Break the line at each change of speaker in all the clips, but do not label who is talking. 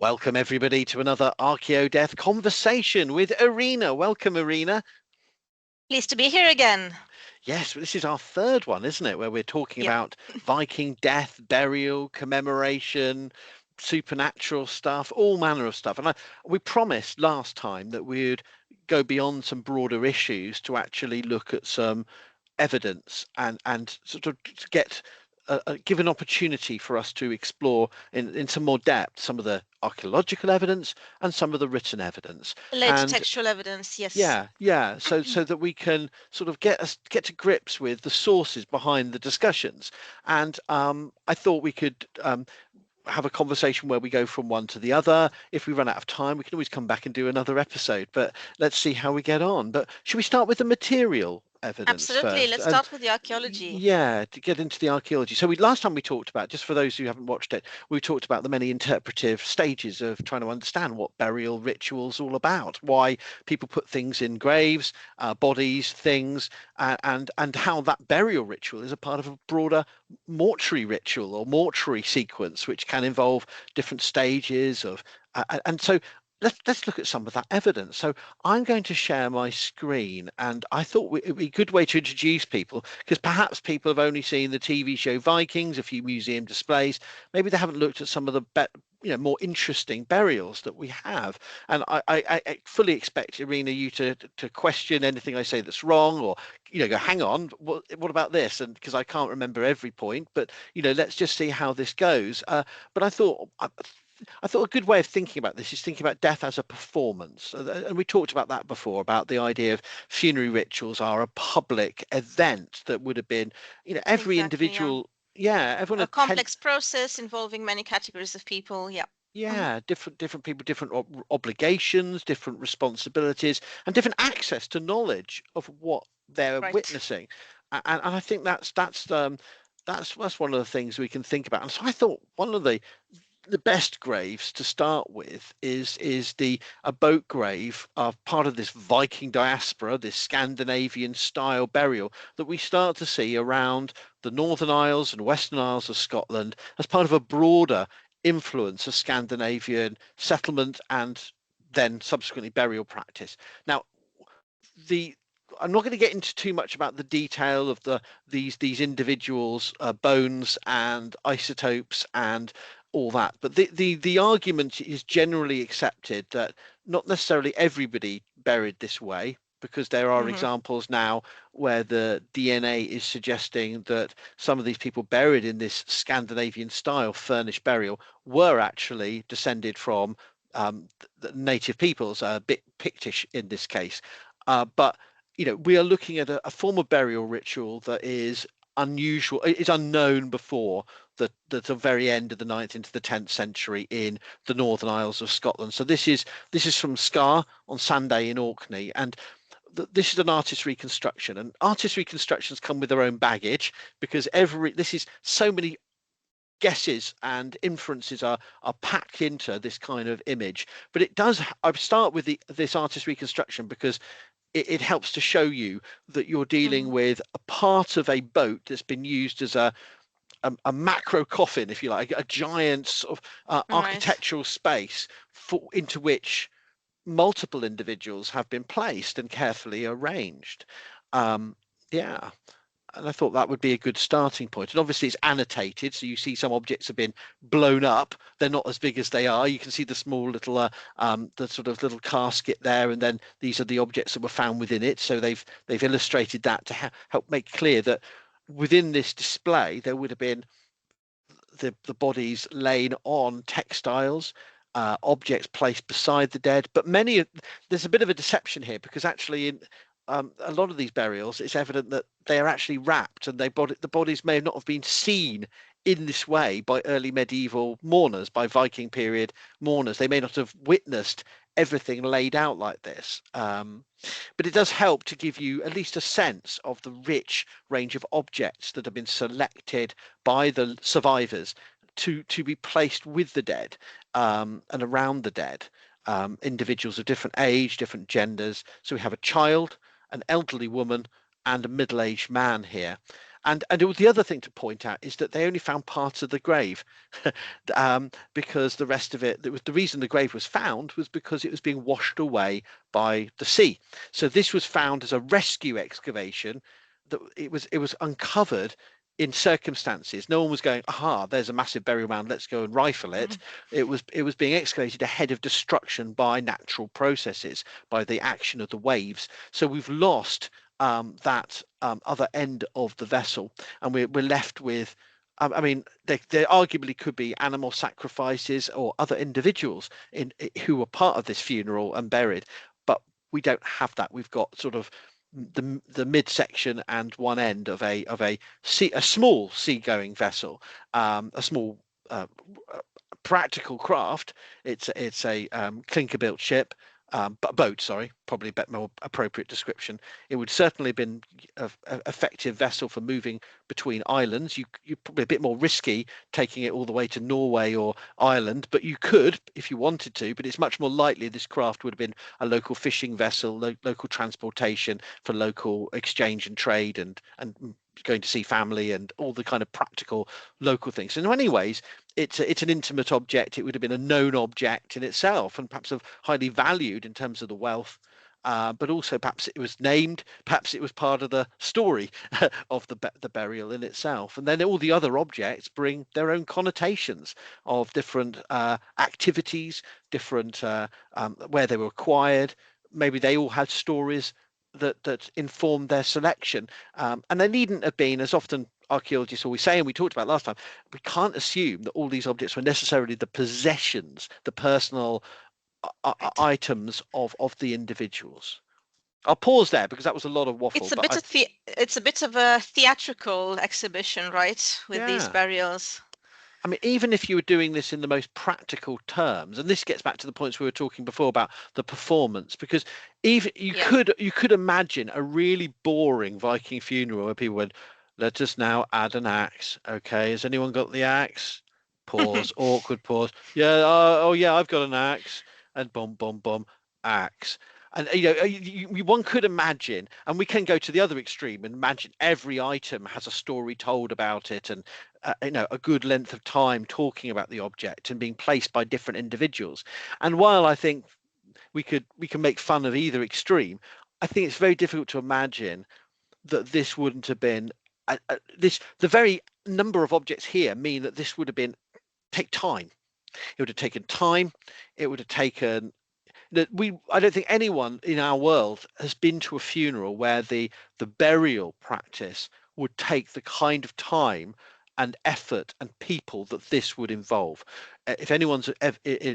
Welcome everybody to another Archeo Death conversation with Irina. Welcome, Irina.
Pleased to be here again.
Yes, this is our third one, isn't it? Where we're talking
Yep.
about Viking death, burial, commemoration, supernatural stuff, all manner of stuff. And we promised last time that we'd go beyond some broader issues to actually look at some evidence and sort of get give an opportunity for us to explore in some more depth some of the archaeological evidence and some of the written evidence.
Later
And
textual evidence, yes.
yeah, so that we can sort of get to grips with the sources behind the discussions. And I thought we could have a conversation where we go from one to the other. If we run out of time, we can always come back and do another episode, but let's see how we get on. But should we start with the material evidence
Absolutely.
first?
Let's
And
start with the archaeology.
yeah, to get into the archaeology. So last time we talked about, just for those who haven't watched it, we talked about the many interpretive stages of trying to understand what burial ritual's all about, why people put things in graves, bodies, things, and how that burial ritual is a part of a broader mortuary ritual or mortuary sequence, which can involve different stages of, and so let's look at some of that evidence. So I'm going to share my screen, and I thought it would be a good way to introduce people, because perhaps people have only seen the TV show Vikings, a few museum displays. Maybe they haven't looked at some of the more interesting burials that we have. And I fully expect, Irina, you to question anything I say that's wrong, or go, hang on, what about this? And because I can't remember every point, but let's just see how this goes. But I thought a good way of thinking about this is thinking about death as a performance. And we talked about that before, about the idea of funerary rituals are a public event that would have been, every
Exactly, yeah.
individual, yeah, everyone
A
attend.
complex process involving many categories of people, yeah.
Yeah, different people, different obligations, different responsibilities, and different access to knowledge of what they're
Right.
witnessing. And I think that's one of the things we can think about. And so I thought one of the best graves to start with is the a boat grave of part of this Viking diaspora, this Scandinavian style burial that we start to see around the Northern Isles and Western Isles of Scotland as part of a broader influence of Scandinavian settlement and then subsequently burial practice. Now, the I'm not going to get into too much about the detail of these individuals' bones and isotopes and all that, but the argument is generally accepted that not necessarily everybody buried this way, because there are
Hmm.
examples now where the DNA is suggesting that some of these people buried in this Scandinavian style furnished burial were actually descended from the native peoples, a bit Pictish in this case. But we are looking at a form of burial ritual that is unusual, is unknown before the very end of the 9th into the 10th century in the Northern Isles of Scotland. So this is from Scar on Sanday in Orkney, and this is an artist reconstruction, and artist reconstructions come with their own baggage, because this is so many guesses and inferences are packed into this kind of image. But I start with this artist reconstruction because it helps to show you that you're dealing
Hmm.
with a part of a boat that's been used as a macro coffin, if you like, a giant sort of
Right.
architectural space into which multiple individuals have been placed and carefully arranged. Um, yeah, and I thought that would be a good starting point. And obviously it's annotated, so you see some objects have been blown up. They're not as big as they are. You can see the small little, the sort of little casket there, and then these are the objects that were found within it. So they've illustrated that to help make clear that within this display there would have been the bodies laying on textiles, objects placed beside the dead. But there's a bit of a deception here, because actually in a lot of these burials, it's evident that they are actually wrapped, and the bodies may not have been seen in this way by early medieval mourners, by Viking period mourners. They may not have witnessed everything laid out like this. But it does help to give you at least a sense of the rich range of objects that have been selected by the survivors to be placed with the dead, and around the dead. Individuals of different age, different genders. So we have a child, an elderly woman, and a middle-aged man here. And it was, the other thing to point out is that they only found parts of the grave, because the rest of it, the reason the grave was found was because it was being washed away by the sea. So this was found as a rescue excavation, that it was uncovered in circumstances. No one was going, aha, there's a massive burial mound, let's go and rifle it. It was being excavated ahead of destruction by natural processes, by the action of the waves. So we've lost that other end of the vessel, and we're left with. I mean, there arguably could be animal sacrifices or other individuals who were part of this funeral and buried, but we don't have that. We've got sort of the midsection and one end of a small seagoing vessel, a small practical craft. It's a clinker built ship, boat, sorry, probably a bit more appropriate description. It would certainly have been a effective vessel for moving between islands. You're probably a bit more risky taking it all the way to Norway or Ireland, but you could if you wanted to. But it's much more likely this craft would have been a local fishing vessel, local transportation for local exchange and trade, and going to see family and all the kind of practical local things. In many ways, it's an intimate object. It would have been a known object in itself, and perhaps highly valued in terms of the wealth. But also perhaps it was named, perhaps it was part of the story of the burial in itself. And then all the other objects bring their own connotations of different activities, different where they were acquired. Maybe they all had stories that informed their selection. And they needn't have been, as often archaeologists always say, and we talked about last time, we can't assume that all these objects were necessarily the possessions, the personal
Right.
items of the individuals. I'll pause there because that was a lot of waffle, but
It's a bit of a theatrical exhibition, right? With these
yeah.
burials.
I mean, even if you were doing this in the most practical terms, and this gets back to the points we were talking before about the performance, because even
Yeah.
you could imagine a really boring Viking funeral where people went, "Let us now add an axe." Okay, has anyone got the axe? Pause. Awkward pause. Yeah. Oh yeah, I've got an axe. And boom, boom, boom, axe. And one could imagine, and we can go to the other extreme and imagine every item has a story told about it, and a good length of time talking about the object and being placed by different individuals. And while I think we can make fun of either extreme, I think it's very difficult to imagine that this wouldn't have been the very number of objects here mean that this would have been take time. It would have taken time. It would have taken that I don't think anyone in our world has been to a funeral where the burial practice would take the kind of time and effort and people that this would involve. If anyone's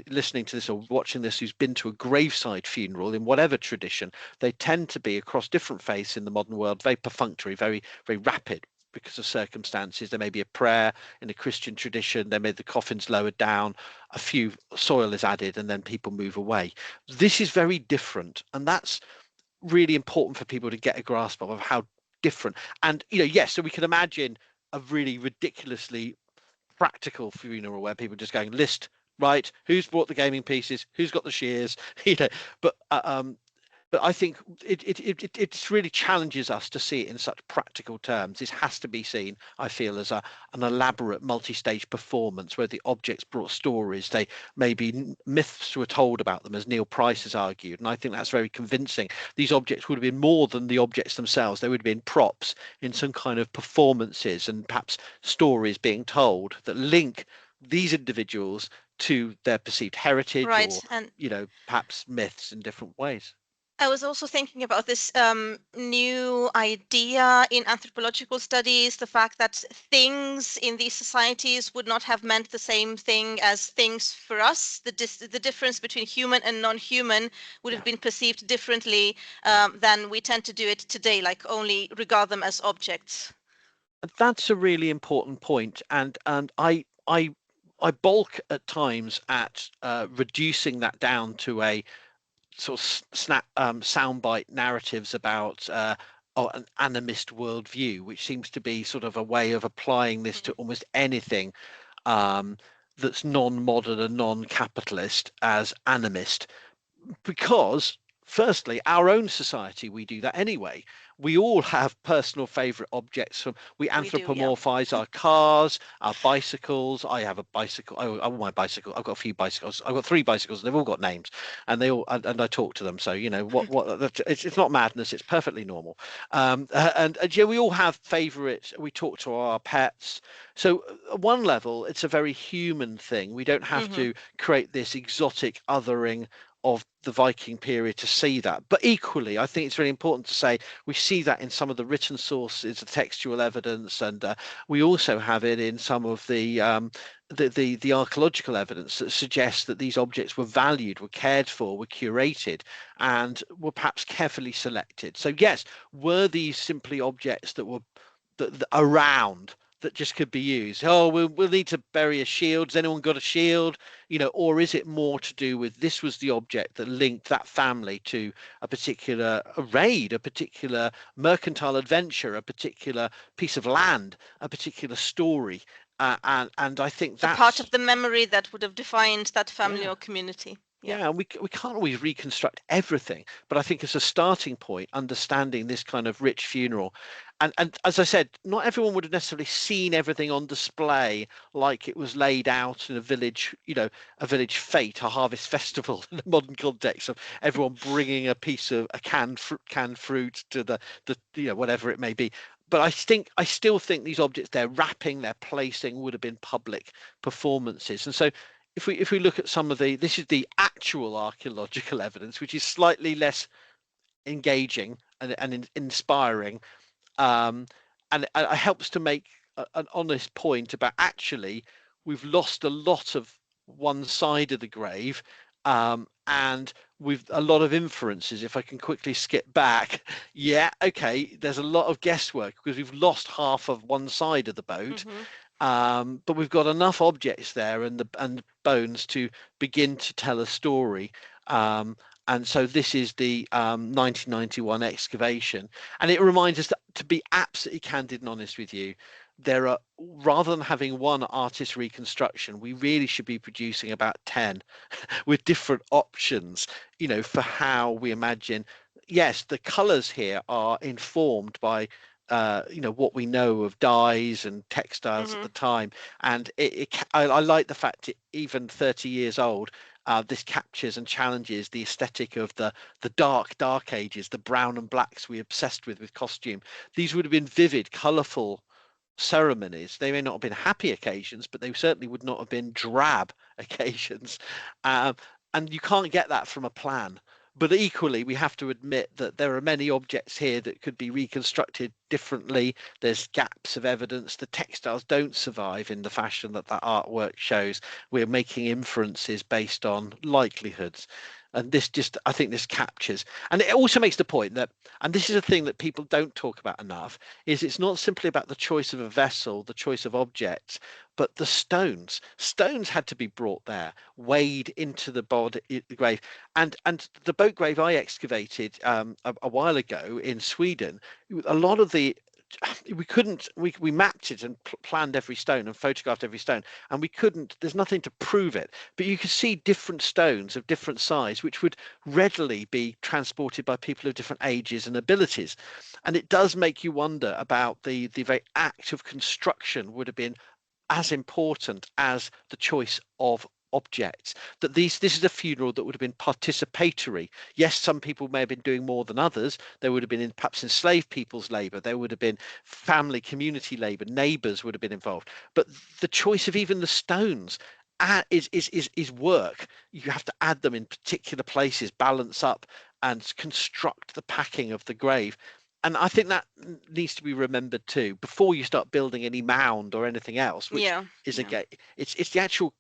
listening to this or watching this who's been to a graveside funeral in whatever tradition, they tend to be across different faiths in the modern world very perfunctory, very very rapid because of circumstances. There may be a prayer in a Christian tradition, there may the coffin's lowered down, a few soil is added, and then people move away. This is very different, and that's really important for people to get a grasp of how different. And yes, so we can imagine a really ridiculously practical funeral where people just going list, right, who's brought the gaming pieces, who's got the shears, but but I think it really challenges us to see it in such practical terms. This has to be seen, I feel, as an elaborate multi-stage performance where the objects brought stories. They maybe myths were told about them, as Neil Price has argued, and I think that's very convincing. These objects would have been more than the objects themselves. They would have been props in some kind of performances and perhaps stories being told that link these individuals to their perceived heritage,
Right.
or
And
perhaps myths in different ways.
I was also thinking about this new idea in anthropological studies, the fact that things in these societies would not have meant the same thing as things for us. The difference between human and non-human would
Yeah.
have been perceived differently than we tend to do it today, like only regard them as objects.
That's a really important point, and I balk at times at reducing that down to a sort of snap soundbite narratives about an animist worldview, which seems to be sort of a way of applying this to almost anything um, that's non-modern and non-capitalist as animist. Because firstly, our own society, we do that anyway. we all have personal favorite objects. From we
We do, yeah.
anthropomorphize our cars, our bicycles. I have a bicycle. I own my bicycle. I've got a few bicycles. I've got three bicycles. They've all got names, and they all and I talk to them. So it's not madness. It's perfectly normal. And yeah, we all have favorites. We talk to our pets. So at one level, it's a very human thing. We don't have
Hmm.
to create this exotic othering of the Viking period to see that. But equally, I think it's really important to say we see that in some of the written sources, the textual evidence, and we also have it in some of the archaeological evidence that suggests that these objects were valued, were cared for, were curated, and were perhaps carefully selected. So yes, were these simply objects that were that around that just could be used? Oh, we'll need to bury a shield. Has anyone got a shield? Or is it more to do with this was the object that linked that family to a particular raid, a particular mercantile adventure, a particular piece of land, a particular story? And I think
A part
that's
of the memory that would have defined that family
yeah.
or community. Yeah.
Yeah, and we can't always reconstruct everything, but I think as a starting point, understanding this kind of rich funeral, and as I said, not everyone would have necessarily seen everything on display like it was laid out in a village, a village fete, a harvest festival in a modern context of everyone bringing a piece of a canned fruit to the whatever it may be. But I still think these objects, their wrapping, their placing would have been public performances, and so if we look at some of this is the actual archaeological evidence, which is slightly less engaging and inspiring, um, and it helps to make an honest point about actually we've lost a lot of one side of the grave, and with a lot of inferences. If I can quickly skip back, yeah, okay, there's a lot of guesswork because we've lost half of one side of the boat,
Hmm.
but we've got enough objects there and bones to begin to tell a story. Um, and so this is the 1991 excavation, and it reminds us that, to be absolutely candid and honest with you, there are, rather than having one artist reconstruction, we really should be producing about 10 with different options, for how we imagine. Yes, the colors here are informed by what we know of dyes and textiles at
Hmm.
the time, and I like the fact it, even 30 years old, this captures and challenges the aesthetic of the dark ages, the brown and blacks we obsessed with costume. These would have been vivid, colourful ceremonies. They may not have been happy occasions, but they certainly would not have been drab occasions. Um, and you can't get that from a plan. But equally, we have to admit that there are many objects here that could be reconstructed differently. There's gaps of evidence. The textiles don't survive in the fashion that that artwork shows. We're making inferences based on likelihoods. And this just, I think this captures, and it also makes the point that, and this is a thing that people don't talk about enough, is it's not simply about the choice of a vessel, the choice of objects, but the stones. Stones had to be brought there, weighed into the body, the grave, and the boat grave I excavated a while ago in Sweden. A lot of the we couldn't we mapped it and planned every stone and photographed every stone, and we couldn't, there's nothing to prove it, but you could see different stones of different size which would readily be transported by people of different ages and abilities. And it does make you wonder about the very act of construction would have been as important as the choice of objects. That this is a funeral that would have been participatory. Yes, some people may have been doing more than others. There would have been perhaps enslaved people's labor, there would have been family community labor, neighbors would have been involved, but the choice of even the stones is work. You have to add them in particular places, balance up and construct the packing of the grave. And I think that needs to be remembered too before you start building any mound or anything else, which
Yeah.
is
Yeah.
again, it's the actual.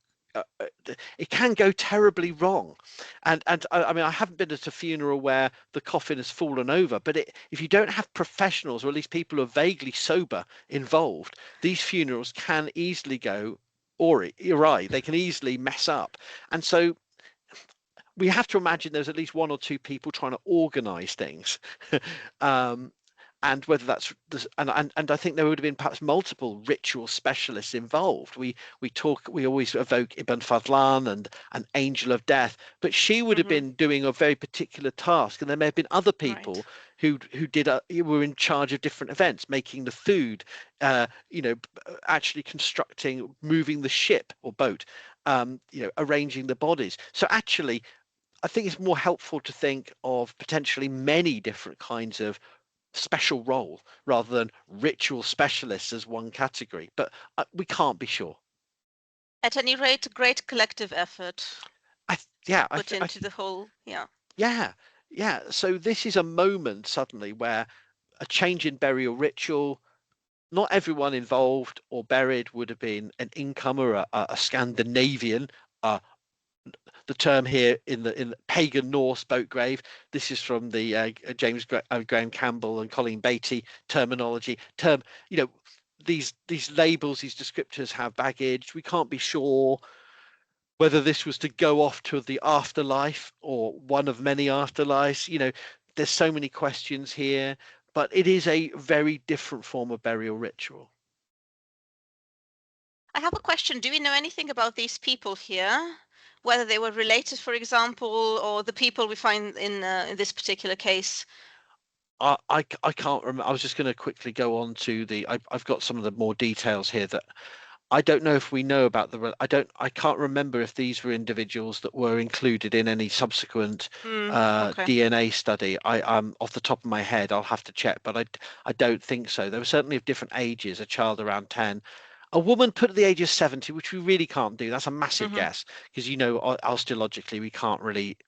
It can go terribly wrong, and I mean I haven't been at a funeral where the coffin has fallen over, but if you don't have professionals or at least people who are vaguely sober involved, these funerals can easily go, or you're right, they can easily mess up, and so we have to imagine there's at least one or two people trying to organize things. um, and whether that's and I think there would have been perhaps multiple ritual specialists involved. We always evoke Ibn Fadlan and an angel of death, but she would have
Mm-hmm.
been doing a very particular task, and there may have been other
Right.
people who were in charge of different events, making the food, actually constructing, moving the ship or boat, arranging the bodies. So actually, I think it's more helpful to think of potentially many different kinds of special role rather than ritual specialists as one category. But we can't be sure.
At any rate, a great collective effort
Yeah,
put into the whole. Yeah.
yeah, yeah. So this is a moment suddenly where a change in burial ritual. Not everyone involved or buried would have been an incomer, a Scandinavian, uh, the term here in pagan Norse boat grave. This is from the James Graham Campbell and Colleen Beatty terminology. You know, these labels, these descriptors have baggage. We can't be sure whether this was to go off to the afterlife or one of many afterlives. There's so many questions here, but it is a very different form of burial ritual.
I have a question. Do we know anything about these people here? Whether they were related, for example, or the people we find in this particular case?
I can't remember. I was just going to quickly go on to I've got some of the more details here that I don't know if we know about I can't remember if these were individuals that were included in any subsequent
Okay.
DNA study. Off the top of my head, I'll have to check, but I don't think so. They were certainly of different ages, a child around 10. A woman put at the age of 70, which we really can't do. That's a massive
Mm-hmm.
guess because osteologically we can't really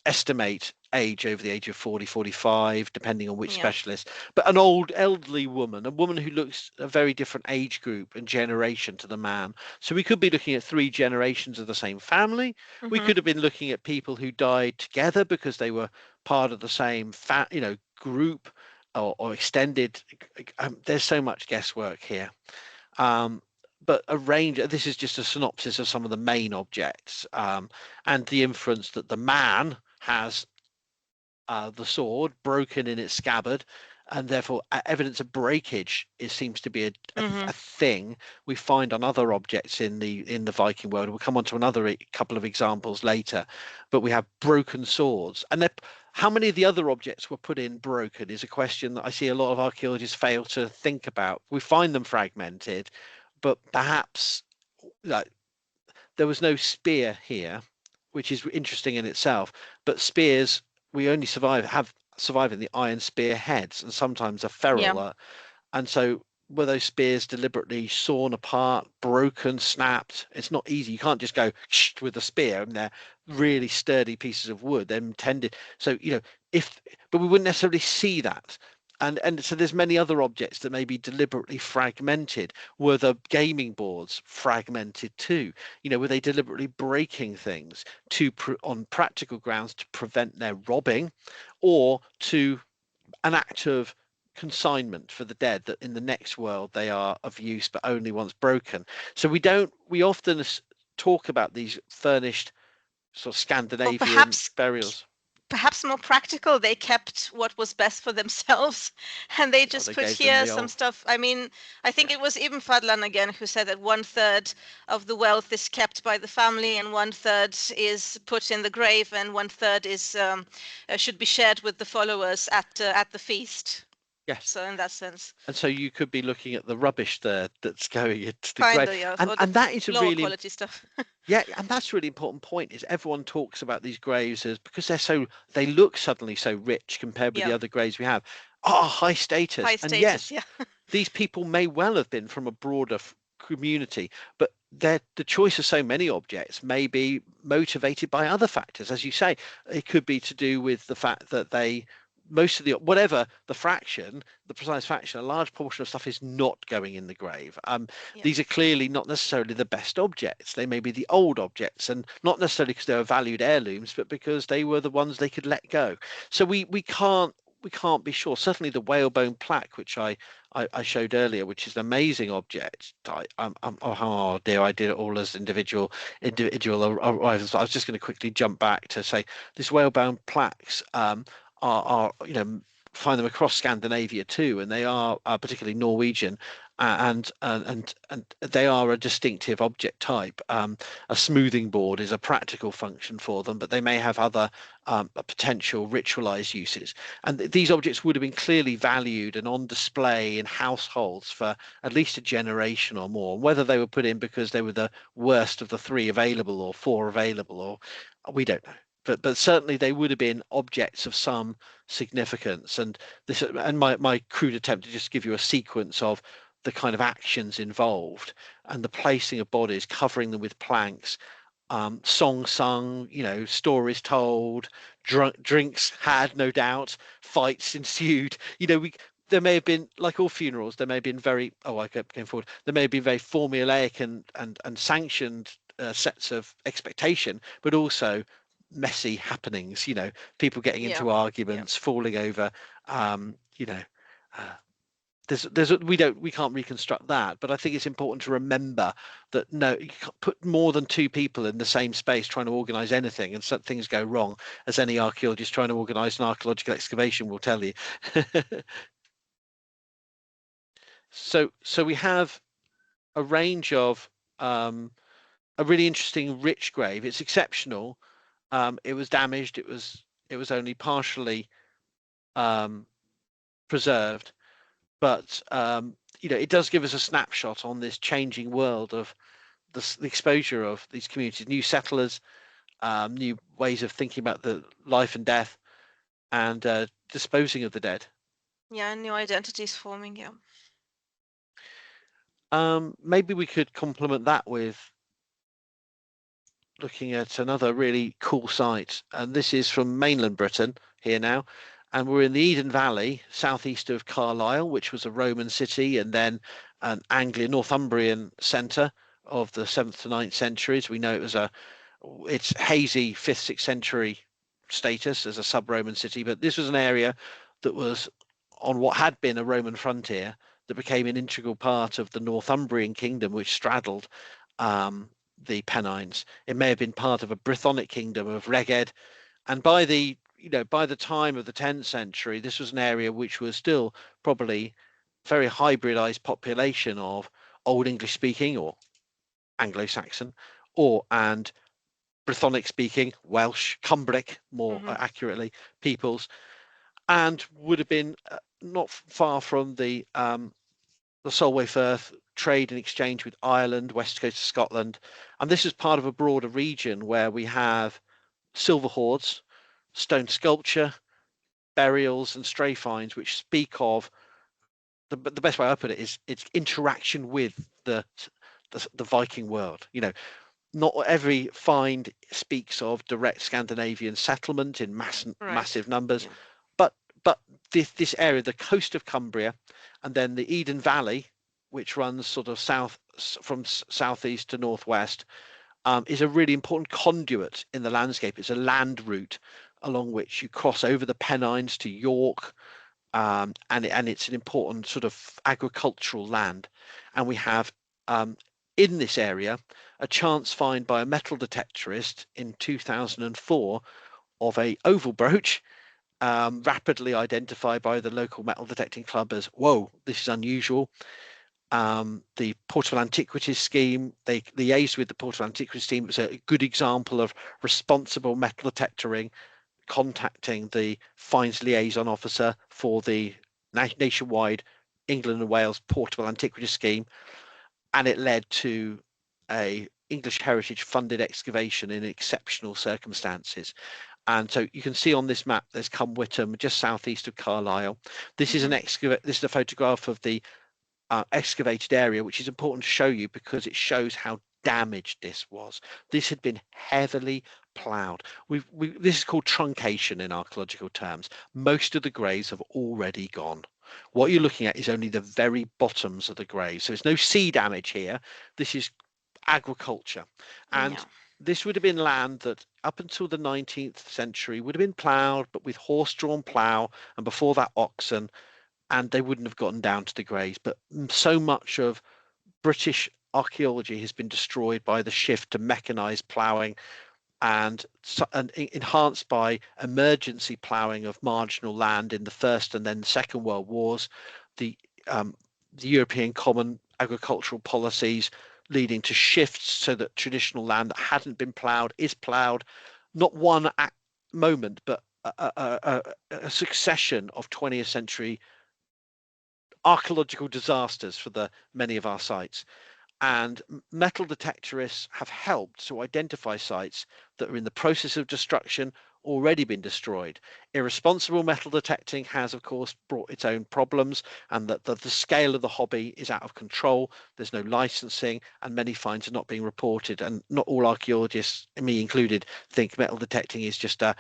estimate age over the age of 40, 45, depending on which
Yeah.
specialist. But an old elderly woman, a woman who looks a very different age group and generation to the man. So we could be looking at 3 generations of the same family. We
Mm-hmm.
could have been looking at people who died together because they were part of the same group or extended. There's so much guesswork here. Um, but a range, this is just a synopsis of some of the main objects, and the inference that the man has the sword broken in its scabbard, and therefore evidence of breakage seems to be
Mm-hmm.
a thing we find on other objects in the Viking world. We'll come on to another couple of examples later, but we have broken swords, and how many of the other objects were put in broken is a question that I see a lot of archaeologists fail to think about. We find them fragmented, but perhaps like, there was no spear here, which is interesting in itself. But spears, we only have surviving the iron spear heads, and sometimes a
Yeah.
ferrule. And so were those spears deliberately sawn apart, broken, snapped? It's not easy. You can't just go with a spear, and they're really sturdy pieces of wood. They're intended. So if but we wouldn't necessarily see that. And so there's many other objects that may be deliberately fragmented. Were the gaming boards fragmented too? Were they deliberately breaking things on practical grounds to prevent their robbing, or to an act of consignment for the dead, that in the next world they are of use but only once broken? So we often talk about these furnished sort of
Or
Scandinavian burials.
perhaps more practical, they kept what was best for themselves and they
Oh,
just
they
put
gave them
here
the
some
old.
stuff. I mean, I think it was Ibn Fadlan again who said that 1/3 of the wealth is kept by the family and 1/3 is put in the grave and 1/3 is should be shared with the followers at the feast.
Yes.
So in that sense,
And so you could be looking at the rubbish there that's going into the
kind
grave.
of, yeah,
and
or the
and that is a
lower
really
quality stuff.
Yeah, and that's a really important point. Is everyone talks about these graves as, because they look suddenly so rich compared with the
Yeah,
other graves we have, high status.
high
And
status.
yes,
Yeah,
these people may well have been from a broader community, but the choice of so many objects may be motivated by other factors. As you say, it could be to do with the fact that most of the whatever the precise fraction, a large portion of stuff is not going in the grave.
yeah,
These are clearly not necessarily the best objects. They may be the old objects, and not necessarily because they were valued heirlooms, but because they were the ones they could let go. So we can't be sure. Certainly the whalebone plaque, which I showed earlier, which is an amazing object. Oh dear, I did it all as individual arrivals. I was just going to quickly jump back to say this whalebone plaques are find them across Scandinavia too, and they are particularly Norwegian, and they are a distinctive object type. A smoothing board is a practical function for them, but they may have other potential ritualized uses. And these objects would have been clearly valued and on display in households for at least a generation or more. Whether they were put in because they were the worst of the three available or four available, or we don't know. But certainly they would have been objects of some significance. And this, and my crude attempt to just give you a sequence of the kind of actions involved and the placing of bodies, covering them with planks, songs sung, stories told, drinks had, no doubt, fights ensued. There may have been, like all funerals, there may have been very, oh, I kept going forward. There may have been very formulaic and sanctioned sets of expectation, but also messy happenings. People getting
Yeah.
into arguments, falling over. Um, you know, uh, we can't reconstruct that, but I think it's important to remember that no, you can't put more than two people in the same space trying to organize anything, and some things go wrong, as any archaeologist trying to organize an archaeological excavation will tell you. So we have a range of a really interesting rich grave. It's exceptional. It was damaged. It was only partially preserved, but it does give us a snapshot on this changing world of the exposure of these communities, new settlers, new ways of thinking about the life and death, and disposing of the dead.
Yeah, new identities forming. Yeah.
Maybe we could complement that with looking at another really cool site, and this is from mainland Britain here now, and we're in the Eden Valley, southeast of Carlisle, which was a Roman city and then an Anglian Northumbrian centre of the 7th to 9th centuries. We know it's hazy 5th, 6th century status as a sub-Roman city, but this was an area that was on what had been a Roman frontier that became an integral part of the Northumbrian kingdom, which straddled the Pennines. It may have been part of a Brythonic kingdom of Reged, and by the time of the 10th century, this was an area which was still probably very hybridized population of Old English speaking or Anglo-Saxon, and Brythonic speaking Welsh, Cumbric more accurately, peoples, and would have been not far from the Solway Firth trade and exchange with Ireland, west coast of Scotland. And this is part of a broader region where we have silver hoards, stone sculpture, burials, and stray finds, which speak of the best way I put it is its interaction with the Viking world. Not every find speaks of direct Scandinavian settlement in massive numbers,
Yeah.
but this area, the coast of Cumbria, and then the Eden Valley, which runs sort of from southeast to northwest, is a really important conduit in the landscape. It's a land route along which you cross over the Pennines to York, and it's an important sort of agricultural land. And we have in this area a chance find by a metal detectorist in 2004 of a oval brooch, rapidly identified by the local metal detecting club as, whoa, this is unusual. The Portable Antiquities scheme, they liaised with the Portable Antiquities team. It was a good example of responsible metal detectoring, contacting the finds liaison officer for the nationwide England and Wales Portable Antiquities scheme, and it led to a English Heritage funded excavation in exceptional circumstances. And so you can see on this map, there's Cumwhitton, just southeast of Carlisle. This is this is a photograph of the excavated area, which is important to show you because it shows how damaged this was. This had been heavily ploughed. This is called truncation in archaeological terms. Most of the graves have already gone. What you're looking at is only the very bottoms of the graves. So there's no sea damage here. This is agriculture. And this would have been land that up until the 19th century would have been ploughed, but with horse-drawn plough, and before that oxen, and they wouldn't have gotten down to the graves. But so much of British archaeology has been destroyed by the shift to mechanized ploughing and enhanced by emergency ploughing of marginal land in the First and then the Second World Wars, the the European Common Agricultural Policies leading to shifts so that traditional land that hadn't been ploughed is ploughed, not one moment, but a succession of 20th century archaeological disasters for the many of our sites. And metal detectorists have helped to identify sites that are in the process of destruction, already been destroyed. Irresponsible metal detecting has, of course, brought its own problems, and that the scale of the hobby is out of control. There's no licensing, and many finds are not being reported. And not all archaeologists, me included, think metal detecting is just a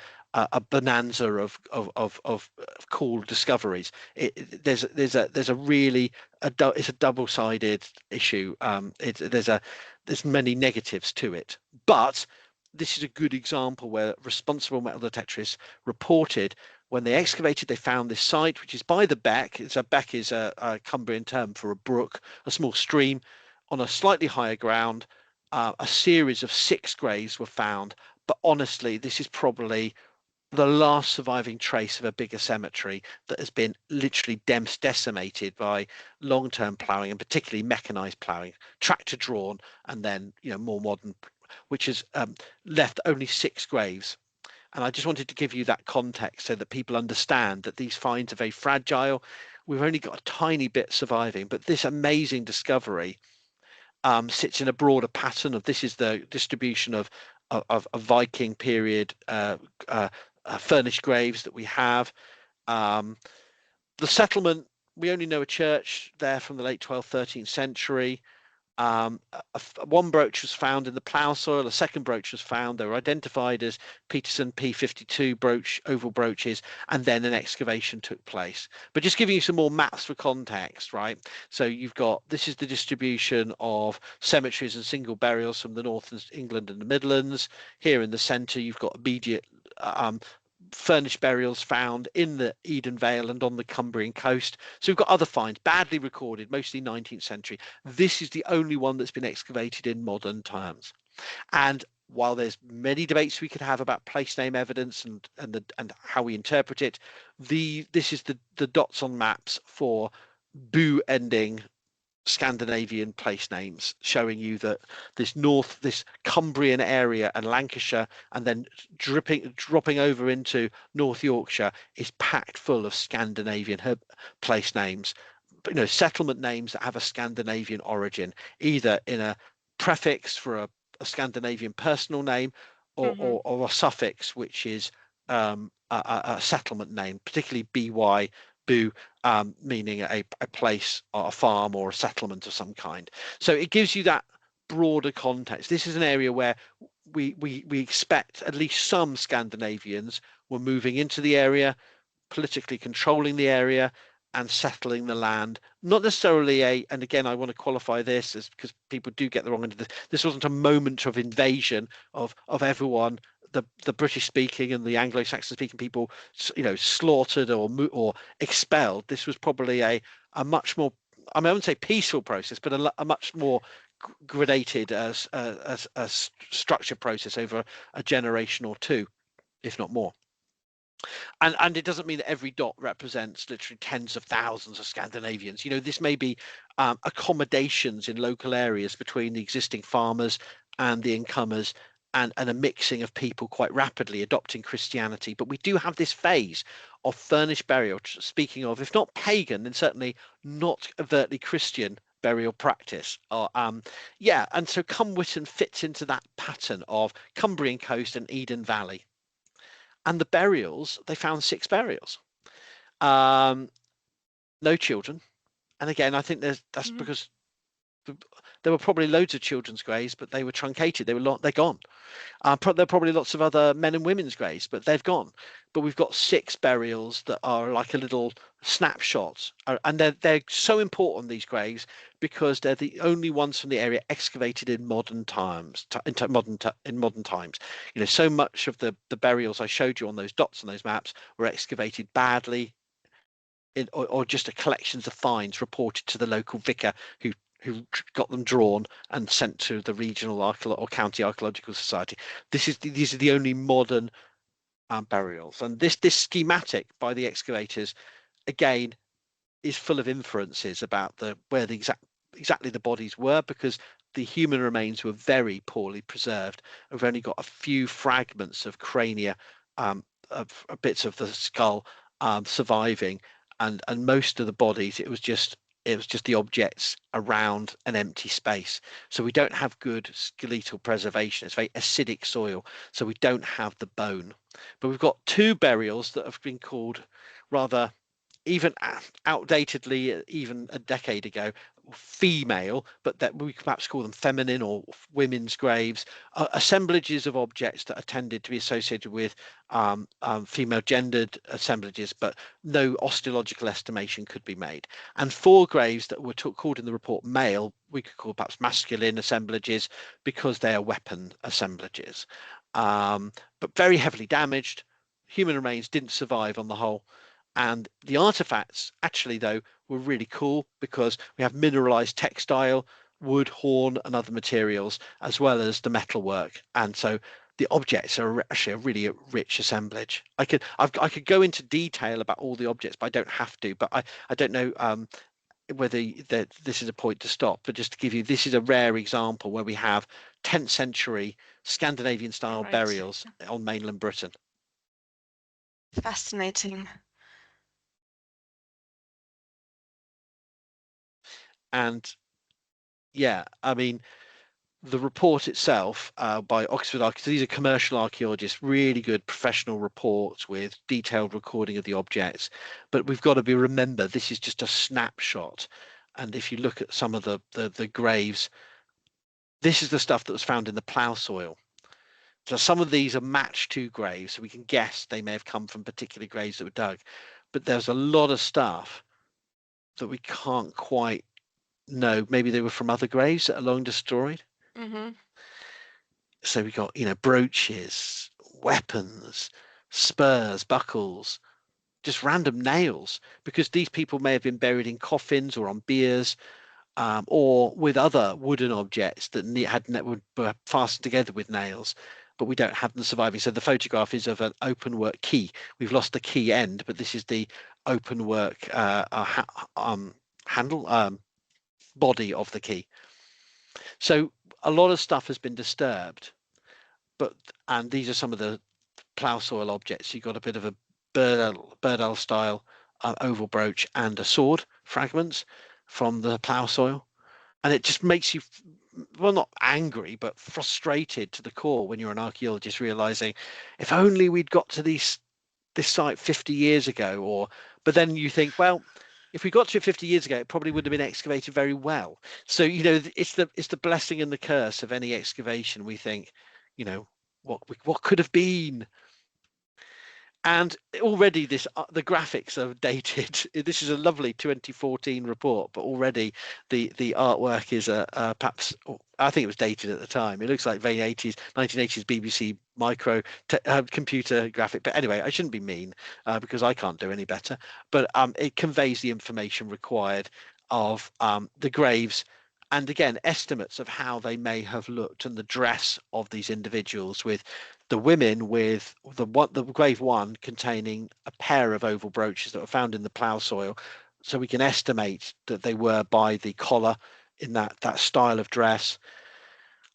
bonanza of cool discoveries. There's a really it's a double-sided issue. There's many negatives to it, but this is a good example where responsible metal detectorists reported when they excavated, they found this site, which is by the beck. Beck is a Cumbrian term for a brook, a small stream, on a slightly higher ground. A series of 6 graves were found, but honestly, this is probably the last surviving trace of a bigger cemetery that has been literally decimated by long-term ploughing, and particularly mechanized ploughing, tractor drawn, and then more modern, which has left only 6 graves. And I just wanted to give you that context so that people understand that these finds are very fragile. We've only got a tiny bit surviving, but this amazing discovery sits in a broader pattern of, this is the distribution of Viking period furnished graves that we have. The settlement, we only know a church there from the late 12th, 13th century. One brooch was found in the plough soil. A second brooch was found. They were identified as Peterson P52 brooch, oval brooches, and then an excavation took place. But just giving you some more maps for context, right? So you've got, this is the distribution of cemeteries and single burials from the north of England and the Midlands. Here in the centre, you've got immediate furnished burials found in the Eden Vale and on the Cumbrian coast. So we've got other finds, badly recorded, mostly 19th century. This is the only one that's been excavated in modern times. And while there's many debates we could have about place name evidence and how we interpret it, this is the dots on maps for boo ending Scandinavian place names, showing you that this Cumbrian area and Lancashire, and then dropping over into North Yorkshire, is packed full of Scandinavian place names, settlement names that have a Scandinavian origin, either in a prefix for a Scandinavian personal name, or a suffix which is a settlement name, particularly by, boo, meaning a place or a farm or a settlement of some kind. So it gives you that broader context. This is an area where we expect at least some Scandinavians were moving into the area, politically controlling the area, and settling the land. Not necessarily and again, I want to qualify this as, because people do get the wrong end of this. This wasn't a moment of invasion of everyone. The British speaking and the Anglo-Saxon speaking people, slaughtered or expelled. This was probably a much more, I wouldn't say peaceful process, but a much more gradated structure process over a generation or two, if not more. And it doesn't mean that every dot represents literally tens of thousands of Scandinavians. This may be accommodations in local areas between the existing farmers and the incomers, and a mixing of people quite rapidly adopting Christianity. But we do have this phase of furnished burial, speaking of, if not pagan, then certainly not overtly Christian burial practice. And so Cumwhitten fits into that pattern of Cumbrian coast and Eden Valley. And the burials, they found 6 burials, no children. And again, I think that's because there were probably loads of children's graves, but they were truncated. They're gone. There are probably lots of other men and women's graves, but they've gone. But we've got 6 burials that are like a little snapshot, and they're so important, these graves, because they're the only ones from the area excavated in modern times. In modern times, so much of the burials I showed you on those dots on those maps were excavated badly, or just a collections of finds reported to the local vicar who who got them drawn and sent to the regional or county archaeological society. These are the only modern burials, and this schematic by the excavators again is full of inferences about where the exactly the bodies were, because the human remains were very poorly preserved. We've only got a few fragments of crania, of bits of the skull surviving, and most of the bodies it was just the objects around an empty space. So we don't have good skeletal preservation. It's very acidic soil, so we don't have the bone. But we've got two burials that have been called rather even outdatedly, even a decade ago, female, but that we could perhaps call them feminine or women's graves, assemblages of objects that are tended to be associated with female gendered assemblages, but no osteological estimation could be made. And four graves that were called in the report male, we could call perhaps masculine assemblages because they are weapon assemblages, but very heavily damaged. Human remains didn't survive on the whole. And the artifacts actually, though, were really cool because we have mineralized textile, wood, horn, and other materials, as well as the metalwork. And so the objects are actually a really rich assemblage. I could go into detail about all the objects, but I don't have to. But I don't know whether this is a point to stop. But just to give you, this is a rare example where we have 10th century Scandinavian style burials on mainland Britain.
Fascinating.
And yeah, I mean, the report itself by Oxford Archaeologists, these are commercial archaeologists, really good professional reports with detailed recording of the objects. But we've got to remember, this is just a snapshot. And if you look at some of the graves, this is the stuff that was found in the plough soil. So some of these are matched to graves, so we can guess they may have come from particular graves that were dug. But there's a lot of stuff that we can't quite know. Maybe they were from other graves that are long destroyed.
Mm-hmm.
So we got, brooches, weapons, spurs, buckles, just random nails, because these people may have been buried in coffins or on biers, or with other wooden objects that were fastened together with nails, but we don't have them surviving. So the photograph is of an open work key. We've lost the key end, but this is the open work handle body of the key. So a lot of stuff has been disturbed, and these are some of the plough soil objects. You've got a bit of a Birdell style oval brooch and a sword fragments from the plough soil, and it just makes you, well, not angry but frustrated to the core when you're an archaeologist, realizing if only we'd got to this site 50 years ago. But then you think, well, if we got to it 50 years ago, it probably would have been excavated very well. So it's the blessing and the curse of any excavation. We think, what could have been. And already the graphics are dated. This is a lovely 2014 report, but already the artwork is perhaps, I think it was dated at the time. It looks like very 1980s BBC micro computer graphic. But anyway, I shouldn't be mean because I can't do any better. But it conveys the information required of the graves, and again estimates of how they may have looked and the dress of these individuals, with the women with the grave one containing a pair of oval brooches that were found in the plough soil, so we can estimate that they were by the collar in that style of dress,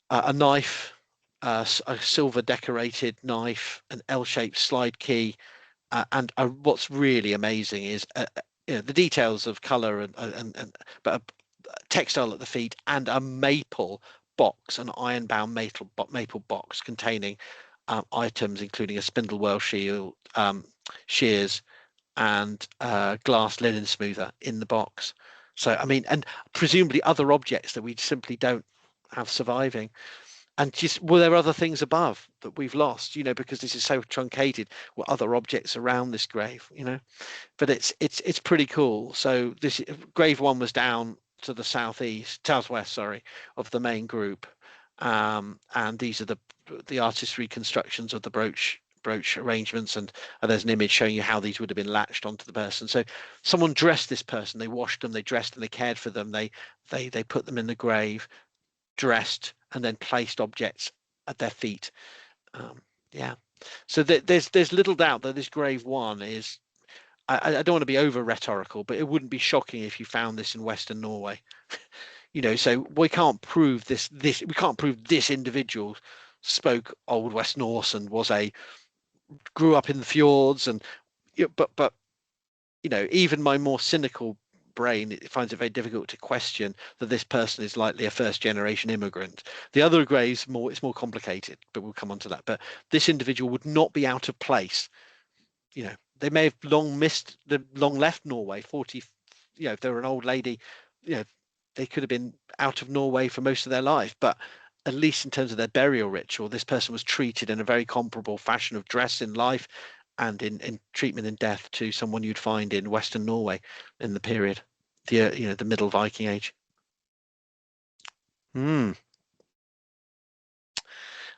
a knife, a silver decorated knife, an L-shaped slide key, and what's really amazing is the details of color and but a textile at the feet, and a maple box, an iron-bound maple box containing items including a spindle well shield, shears, and glass linen smoother in the box. So I mean, and presumably other objects that we simply don't have surviving. And just, well, there are other things above that we've lost, because this is so truncated. What other objects around this grave, but it's pretty cool. So this grave one was down to the southwest, sorry, of the main group, and these are the artist's reconstructions of the brooch arrangements, and there's an image showing you how these would have been latched onto the person. So someone dressed this person, they washed them, they dressed and they cared for them, they put them in the grave, dressed, and then placed objects at their feet. Yeah. So there's little doubt that this grave one is. I don't want to be over rhetorical, but it wouldn't be shocking if you found this in Western Norway. So we can't prove this we can't prove this individual spoke Old West Norse and grew up in the fjords, and but even my more cynical brain finds it very difficult to question that this person is likely a first generation immigrant. The other graves it's more complicated, but we'll come on to that. But this individual would not be out of place. They may have long left Norway. 40, if they were an old lady, they could have been out of Norway for most of their life, but at least in terms of their burial ritual, this person was treated in a very comparable fashion of dress in life and in treatment in death to someone you'd find in Western Norway in the period, the Middle Viking Age. And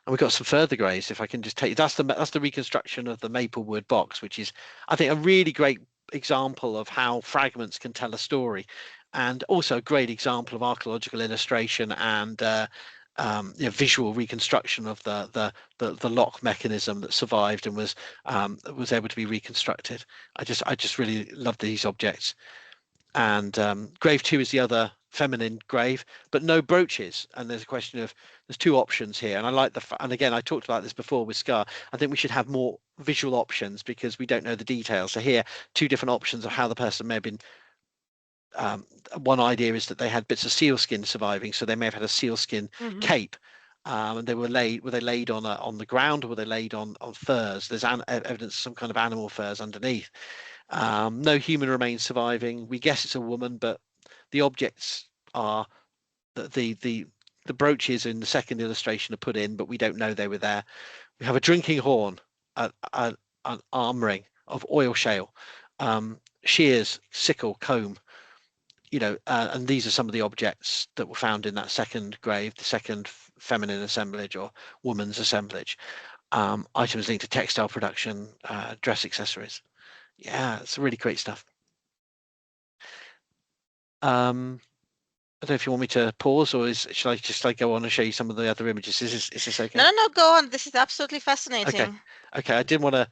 we've got some further graves. If I can just take that's the reconstruction of the Maplewood box, which is, I think, a really great example of how fragments can tell a story, and also a great example of archaeological illustration and visual reconstruction of the lock mechanism that survived and was able to be reconstructed. I just really love these objects. And grave 2 is the other feminine grave, but no brooches. And there's a question of, there's two options here, and I like and again, I talked about this before with Scar. I think we should have more visual options because we don't know the details. So here, two different options of how the person may have been. One idea is that they had bits of sealskin surviving, so they may have had a sealskin cape, and they were they laid on the ground, or were they laid on furs? There's evidence of some kind of animal furs underneath. No human remains surviving. We guess it's a woman, but the objects are the brooches in the second illustration are put in, but we don't know they were there. We have a drinking horn, an arm ring of oil shale, shears, sickle, comb. And these are some of the objects that were found in that second grave, the second feminine assemblage or woman's assemblage. Items linked to textile production, dress accessories. Yeah, it's really great stuff. I don't know if you want me to pause, or should I just go on and show you some of the other images? Is this okay?
No, go on. This is absolutely fascinating.
Okay. I didn't want to.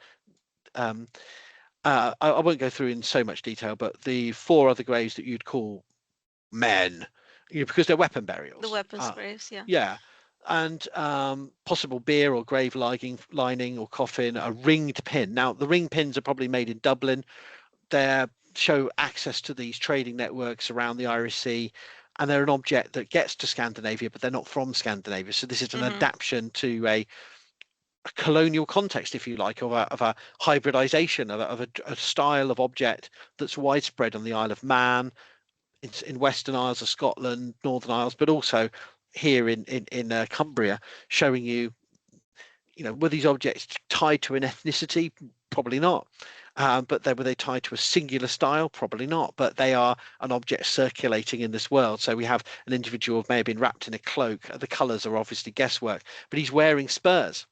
I won't go through in so much detail, but the four other graves that you'd call men, because they're weapon burials.
The weapons graves, yeah.
Yeah. And possible beer or grave lining or coffin, a ringed pin. Now, the ring pins are probably made in Dublin. They show access to these trading networks around the Irish Sea, and they're an object that gets to Scandinavia, but they're not from Scandinavia. So this is an adaptation to a colonial context, if you like, of a hybridization of a style of object that's widespread on the Isle of Man, in Western Isles of Scotland, Northern Isles, but also here in Cumbria, showing you, were these objects tied to an ethnicity? Probably not. But were they tied to a singular style? Probably not. But they are an object circulating in this world. So we have an individual who may have been wrapped in a cloak. The colours are obviously guesswork, but he's wearing spurs.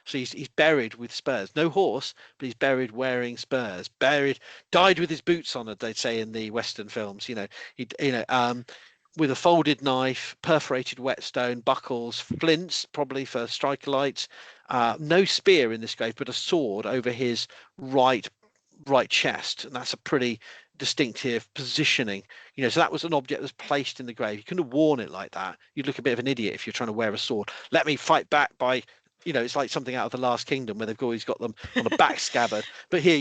So he's buried with spurs. No horse, but he's buried wearing spurs. Died with his boots on, they'd say in the Western films. With a folded knife, perforated whetstone, buckles, flints, probably for striker lights. No spear in this grave, but a sword over his right chest, and that's a pretty distinctive positioning. So that was an object that was placed in the grave. You couldn't have worn it like that. You'd look a bit of an idiot if you're trying to wear a sword. Let me fight back by. It's like something out of the Last Kingdom where they've always got them on a back scabbard. But here,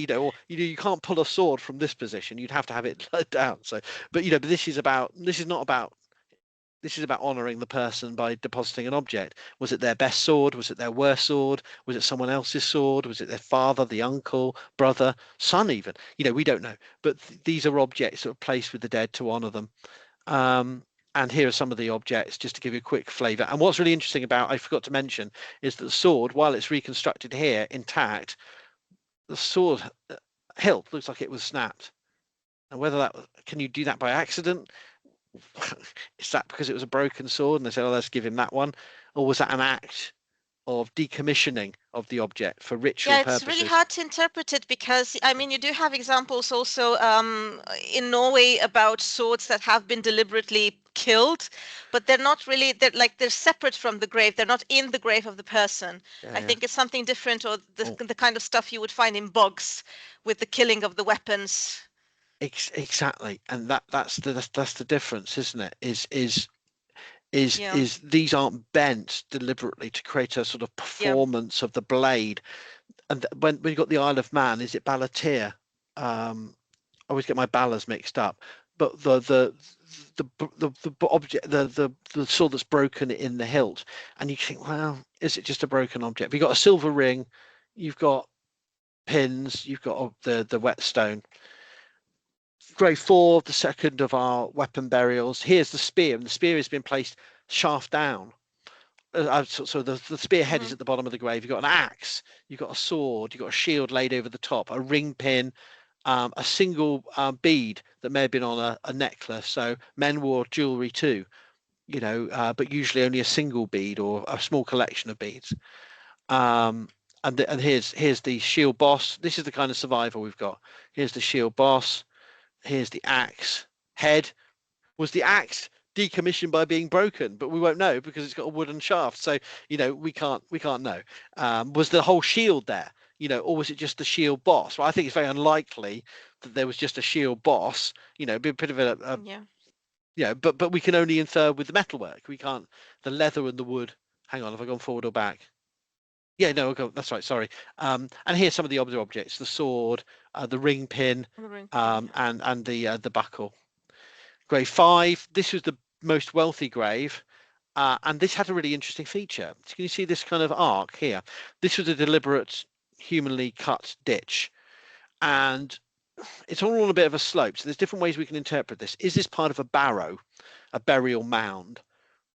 you can't pull a sword from this position. You'd have to have it down. So, but this is about honouring the person by depositing an object. Was it their best sword? Was it their worst sword? Was it someone else's sword? Was it their father, the uncle, brother, son even? We don't know. But these are objects that are placed with the dead to honour them. And here are some of the objects, just to give you a quick flavour. And what's really interesting I forgot to mention, is that the sword, while it's reconstructed here intact, the sword hilt looks like it was snapped. And can you do that by accident? Is that because it was a broken sword and they said, let's give him that one? Or was that an act of decommissioning of the object for ritual
Yeah, it's really
purposes.
hard to interpret it because, I mean, you do have examples also in Norway about swords that have been deliberately killed, but they're not really, they're separate from the grave. They're not in the grave of the person.
Yeah,
I
yeah.
think it's something different, or
Oh,
the kind of stuff you would find in bogs with the killing of the weapons.
exactly, and that's the difference, isn't it?
Yeah,
Is these aren't bent deliberately to create a sort of
yeah.
performance of the blade. And when you got the Isle of Man, is it Balatir? I always get my ballas mixed up, but the object, the sword that's broken in the hilt, and you think, well, is it just a broken object? You've got a silver ring, you've got pins, you've got the whetstone. Grade 4, the second of our weapon burials. Here's the spear, and the spear has been placed shaft down. So the spear head is
Hmm.
at the bottom of the grave. You've got an axe, you've got a sword, you've got a shield laid over the top, a ring pin, a single bead that may have been on a necklace. So men wore jewelry too, but usually only a single bead or a small collection of beads. Um, and here's the shield boss. This is the kind of survival we've got. Here's the shield boss. Here's the axe head. Was the axe decommissioned by being broken? But we won't know because it's got a wooden shaft. So we can't know. Was the whole shield there? Or was it just the shield boss? Well, I think it's very unlikely that there was just a shield boss. It'd be a bit of
Yeah.
but we can only infer with the metalwork. We can't the leather and the wood. Hang on, have I gone forward or back? Yeah, no, okay, that's right. Sorry. And here's some of the other objects: the sword, the ring pin,
The ring pin, yeah.
and the buckle. Grave 5. This was the most wealthy grave, and this had a really interesting feature. So can you see this kind of arc here? This was a deliberate, humanly cut ditch, and it's all on a bit of a slope. So there's different ways we can interpret this. Is this part of a barrow, a burial mound?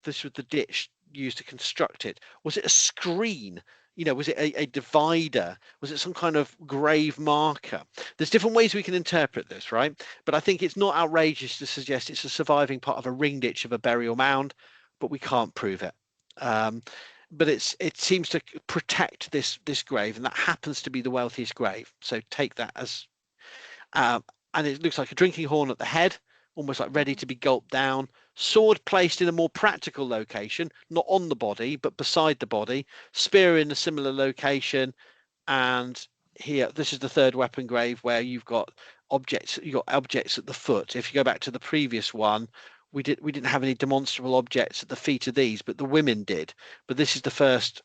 This was the ditch used to construct it. Was it a screen? Was it a divider? Was it some kind of grave marker? There's different ways we can interpret this, right? But I think it's not outrageous to suggest it's a surviving part of a ring ditch of a burial mound, but we can't prove it. Um, but it seems to protect this grave, and that happens to be the wealthiest grave. So take that as uh, and it looks like a drinking horn at the head, almost like ready
Hmm.
to be gulped down. Sword placed in a more practical location, not on the body, but beside the body. Spear in a similar location. And here, this is the third weapon grave where you've got objects. You've got objects at the foot. If you go back to the previous one, we didn't have any demonstrable objects at the feet of these, but the women did. But this is the first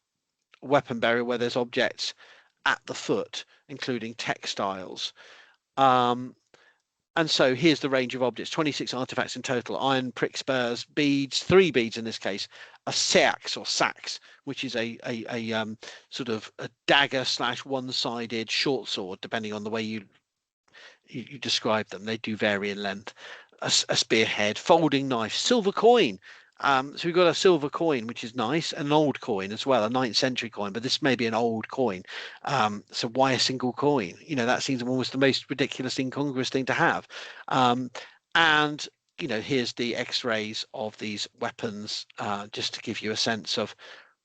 weapon burial where there's objects at the foot, including textiles. Um, and so here's the range of objects: 26 artifacts in total: iron, prick spurs, beads, 3 beads in this case, a seax or sax, which is a sort of a dagger slash one-sided short sword, depending on the way you describe them. They do vary in length. A spearhead, folding knife, silver coin. So we've got a silver coin, which is nice, an old coin as well, a 9th century coin, but this may be an old coin. So why a single coin? That seems almost the most ridiculous, incongruous thing to have. Um, and here's the X-rays of these weapons, just to give you a sense of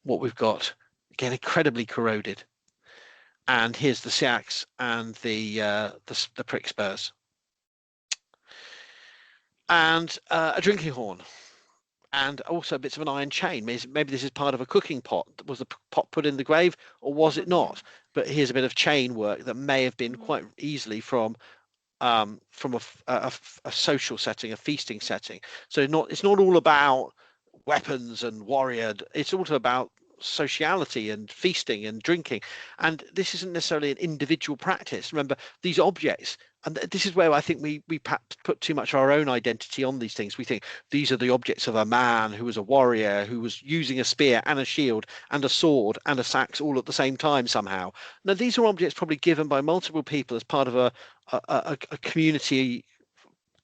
what we've got. Again, incredibly corroded. And here's the seax and the prick spurs, and a drinking horn, and also bits of an iron chain. Maybe this is part of a cooking pot. Was the pot put in the grave, or was it
Probably, yeah.
not? But here's a bit of chain work that may have been
Hmm.
quite easily from a social setting, a feasting setting. So it's not all about weapons and warrior. It's also about sociality and feasting and drinking. And this isn't necessarily an individual practice. Remember, these objects, and this is where I think we perhaps put too much of our own identity on these things. We think these are the objects of a man who was a warrior, who was using a spear and a shield and a sword and a sax all at the same time somehow. No, these are objects probably given by multiple people as part of a community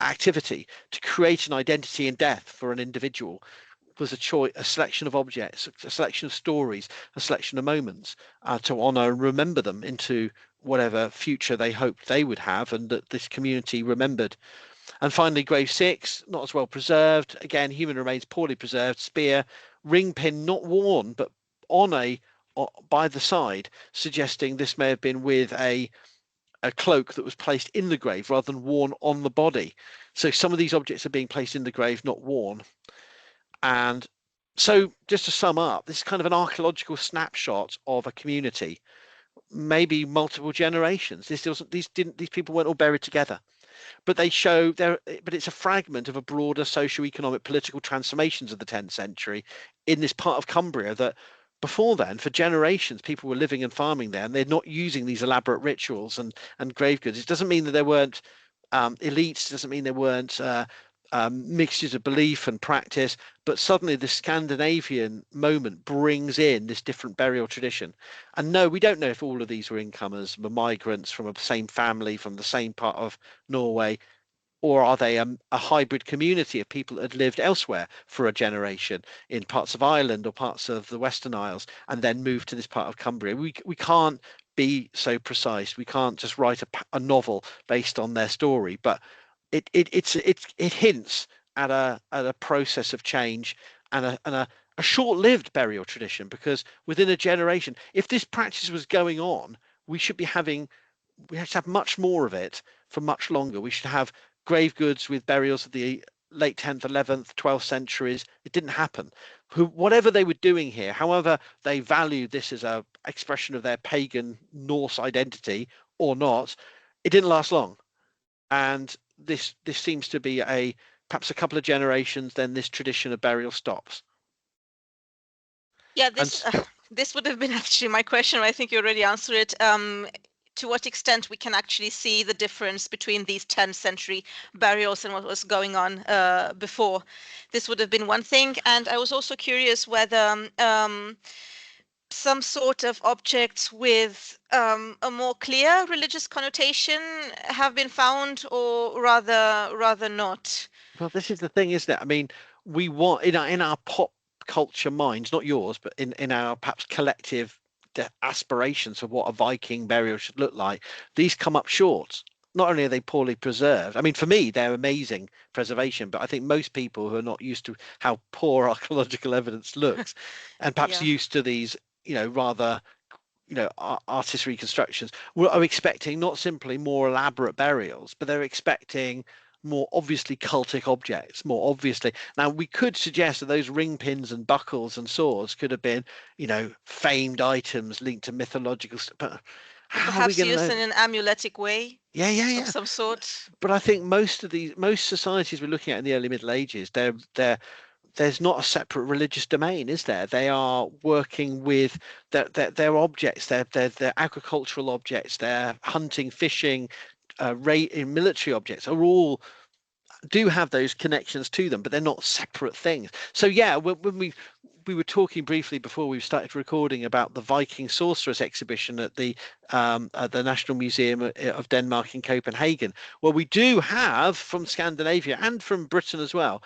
activity to create an identity in death for an individual. Was a choice, a selection of objects, a selection of stories, a selection of moments to honour and remember them into whatever future they hoped they would have, and that this community remembered. And finally, grave 6, not as well preserved. Again, human remains poorly preserved. Spear, ring pin not worn, but on a by the side, suggesting this may have been with a cloak that was placed in the grave rather than worn on the body. So some of these objects are being placed in the grave, not worn. And so, just to sum up, this is kind of an archaeological snapshot of a community, maybe multiple generations. These people weren't all buried together, but they show there. But it's a fragment of a broader socio-economic political transformations of the 10th century in this part of Cumbria that. Before then, for generations, people were living and farming there, and they're not using these elaborate rituals and grave goods. It doesn't mean that there weren't elites, doesn't mean there weren't mixtures of belief and practice, but suddenly the Scandinavian moment brings in this different burial tradition. And no, we don't know if all of these were incomers, were migrants from the same family, from the same part of Norway, or are they a hybrid community of people that had lived elsewhere for a generation in parts of Ireland or parts of the Western Isles and then moved to this part of Cumbria? We can't be so precise. We can't just write a novel based on their story, but it hints at a process of change and a short-lived burial tradition, because within a generation, if this practice was going on, we should be having we have to have much more of it for much longer. We should have grave goods with burials of the late 10th, 11th, 12th centuries. It didn't happen. Whatever they were doing here, however they valued this as a expression of their pagan Norse identity or not, it didn't last long. And this seems to be perhaps a couple of generations, then this tradition of burial stops.
Yeah,
And
this would have been actually my question. I think you already answered it. To what extent we can actually see the difference between these 10th century burials and what was going on before. This would have been one thing. And I was also curious whether some sort of objects with a more clear religious connotation have been found, or rather not.
well, this is the thing, isn't it? I mean, we want in our pop culture minds, not yours, but in our perhaps collective aspirations of what a Viking burial should look like, these come up short. Not only are they poorly preserved, I mean, for me, they're amazing preservation, but I think most people who are not used to how poor archaeological evidence looks, and perhaps
Yeah.
used to these, rather artist reconstructions are expecting not simply more elaborate burials, but they're expecting more obviously cultic objects, more obviously. Now, we could suggest that those ring pins and buckles and swords could have been, famed items linked to mythological, but
Or
how are we
perhaps
going to
used
know?
in an amuletic way
Yeah, yeah,
of
yeah.
some sort.
But I think most societies we're looking at in the early Middle Ages, there's not a separate religious domain, is there? They are working with their objects, their agricultural objects, their hunting, fishing, in military objects are all do have those connections to them, but they're not separate things. So yeah, when we were talking briefly before we started recording about the Viking sorceress exhibition at the National Museum of Denmark in Copenhagen. Well, we do have from Scandinavia and from Britain as well,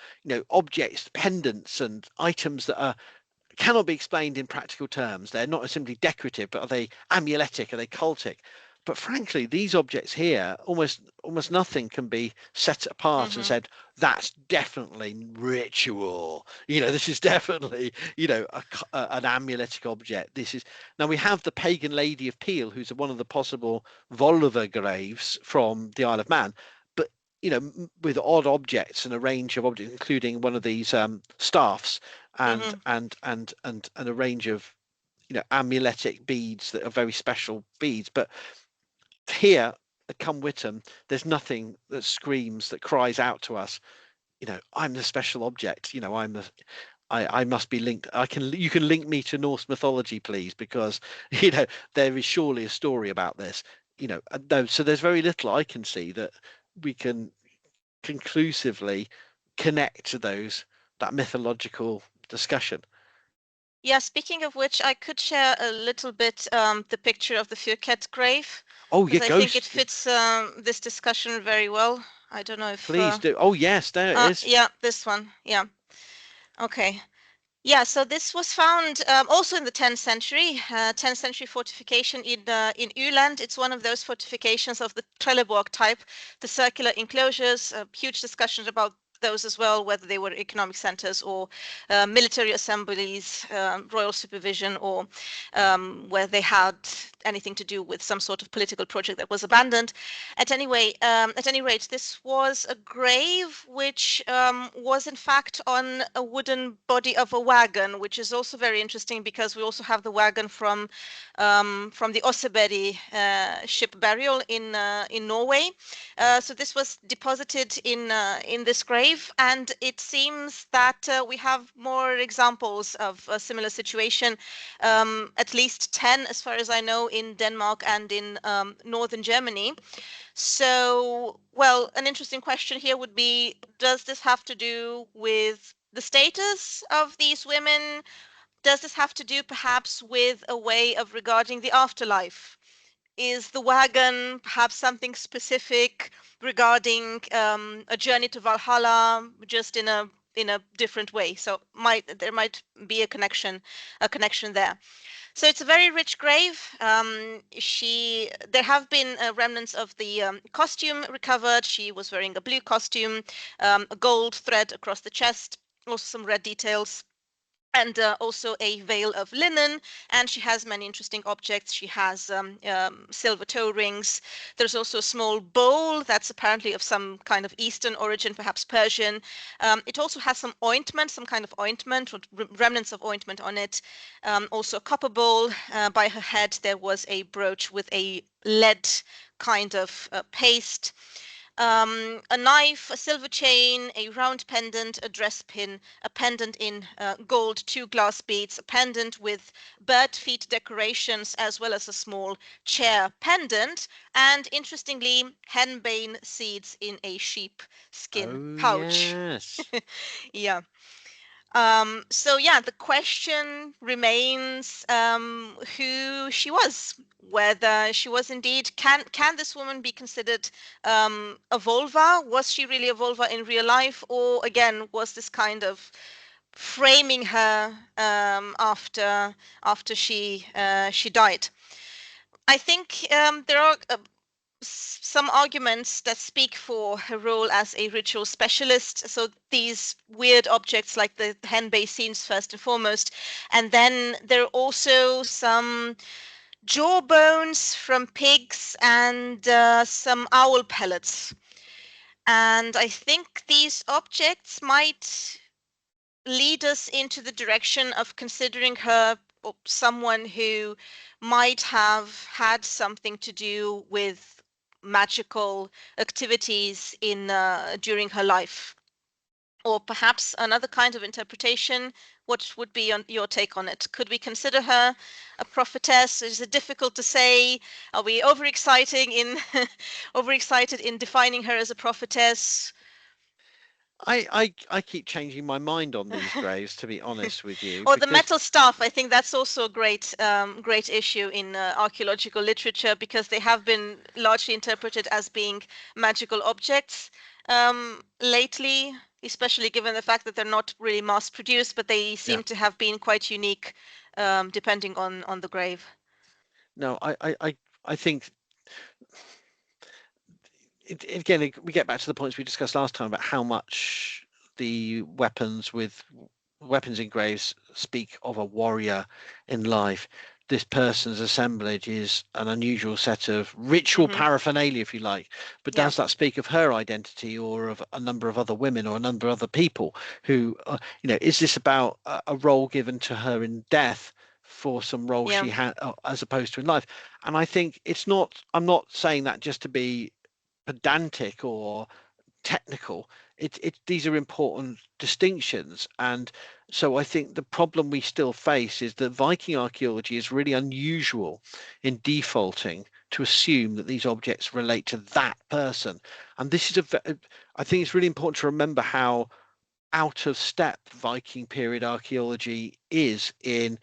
objects, pendants, and items that are cannot be explained in practical terms. They're not simply decorative, but are they amuletic? Are they cultic? But frankly, these objects here, almost nothing can be set apart and
Hmm.
said that's definitely ritual. This is definitely an amuletic object. This is now we have the pagan lady of Peel, who's one of the possible Volva graves from the Isle of Man, but with odd objects and a range of objects, including one of these staffs and
Hmm.
a range of amuletic beads that are very special beads. But here at Cum Whittam, there's nothing that screams, that cries out to us, I'm the special object, I must be linked. You can link me to Norse mythology, please, because there is surely a story about this. No, so there's very little I can see that we can conclusively connect to that mythological discussion.
Yeah, speaking of which, I could share a little bit the picture of the Furket grave,
Oh,
because
yeah,
I think it
ghost.
fits this discussion very well. I don't know if
Please do. Oh, yes, there it is.
yeah, this one. Yeah. Okay. Yeah, so this was found also in the 10th century, 10th century fortification in Öland. It's one of those fortifications of the Trelleborg type, the circular enclosures, huge discussions about those as well, whether they were economic centers or military assemblies, royal supervision, or where they had anything to do with some sort of political project that was abandoned. At any rate, this was a grave which was in fact on a wooden body of a wagon, which is also very interesting because we also have the wagon from the Oseberg ship burial in Norway. So this was deposited in this grave, and it seems that we have more examples of a similar situation, at least 10, as far as I know, in Denmark and in northern Germany. So, well, an interesting question here would be, does this have to do with the status of these women? Does this have to do perhaps with a way of regarding the afterlife? Is the wagon perhaps something specific regarding a journey to Valhalla, just in a different way? So there might be a connection there. So it's a very rich grave. There have been remnants of the costume recovered. She was wearing a blue costume, a gold thread across the chest, also some red details, and also a veil of linen. And she has many interesting objects. She has silver toe rings. There's also a small bowl that's apparently of some kind of Eastern origin, perhaps Persian. It also has some ointment, some kind of ointment, or remnants of ointment on it. Also a copper bowl. By her head there was a brooch with a lead kind of paste, a knife, a silver chain, a round pendant, a dress pin, a pendant in gold, two glass beads, a pendant with bird feet decorations, as well as a small chair pendant, and interestingly, henbane seeds in a sheep skin
Oh,
pouch.
yes.
Yeah. So yeah, the question remains who she was, whether she was indeed, can this woman be considered a vulva? Was she really a vulva in real life, or again, was this kind of framing her after she died? I think there are some arguments that speak for her role as a ritual specialist. So these weird objects like the henbei scenes first and foremost, and then there are also some jawbones from pigs and some owl pellets. And I think these objects might lead us into the direction of considering her someone who might have had something to do with magical activities in during her life. Or perhaps another kind of interpretation. What would be your take on it? Could we consider her a prophetess? Is it difficult to say? Are we overexciting in overexcited in defining her as a prophetess?
I keep changing my mind on these graves, to be honest with you,
Or the
because
metal stuff. I think that's also a great issue in archaeological literature, because they have been largely interpreted as being magical objects lately, especially given the fact that they're not really mass produced, but they
yeah,
seem to have been quite unique depending on the grave.
no, I think again, we get back to the points we discussed last time about how much the weapons in graves speak of a warrior in life. This person's assemblage is an unusual set of ritual
Hmm.
paraphernalia, if you like. But
Yeah,
does that speak of her identity or of a number of other women or a number of other people who, is this about a role given to her in death for some role
yeah,
she had as opposed to in life? And I think I'm not saying that just to be pedantic or technical. These are important distinctions, and so I think the problem we still face is that Viking archaeology is really unusual in defaulting to assume that these objects relate to that person. And this is I think it's really important to remember how out of step Viking period archaeology is in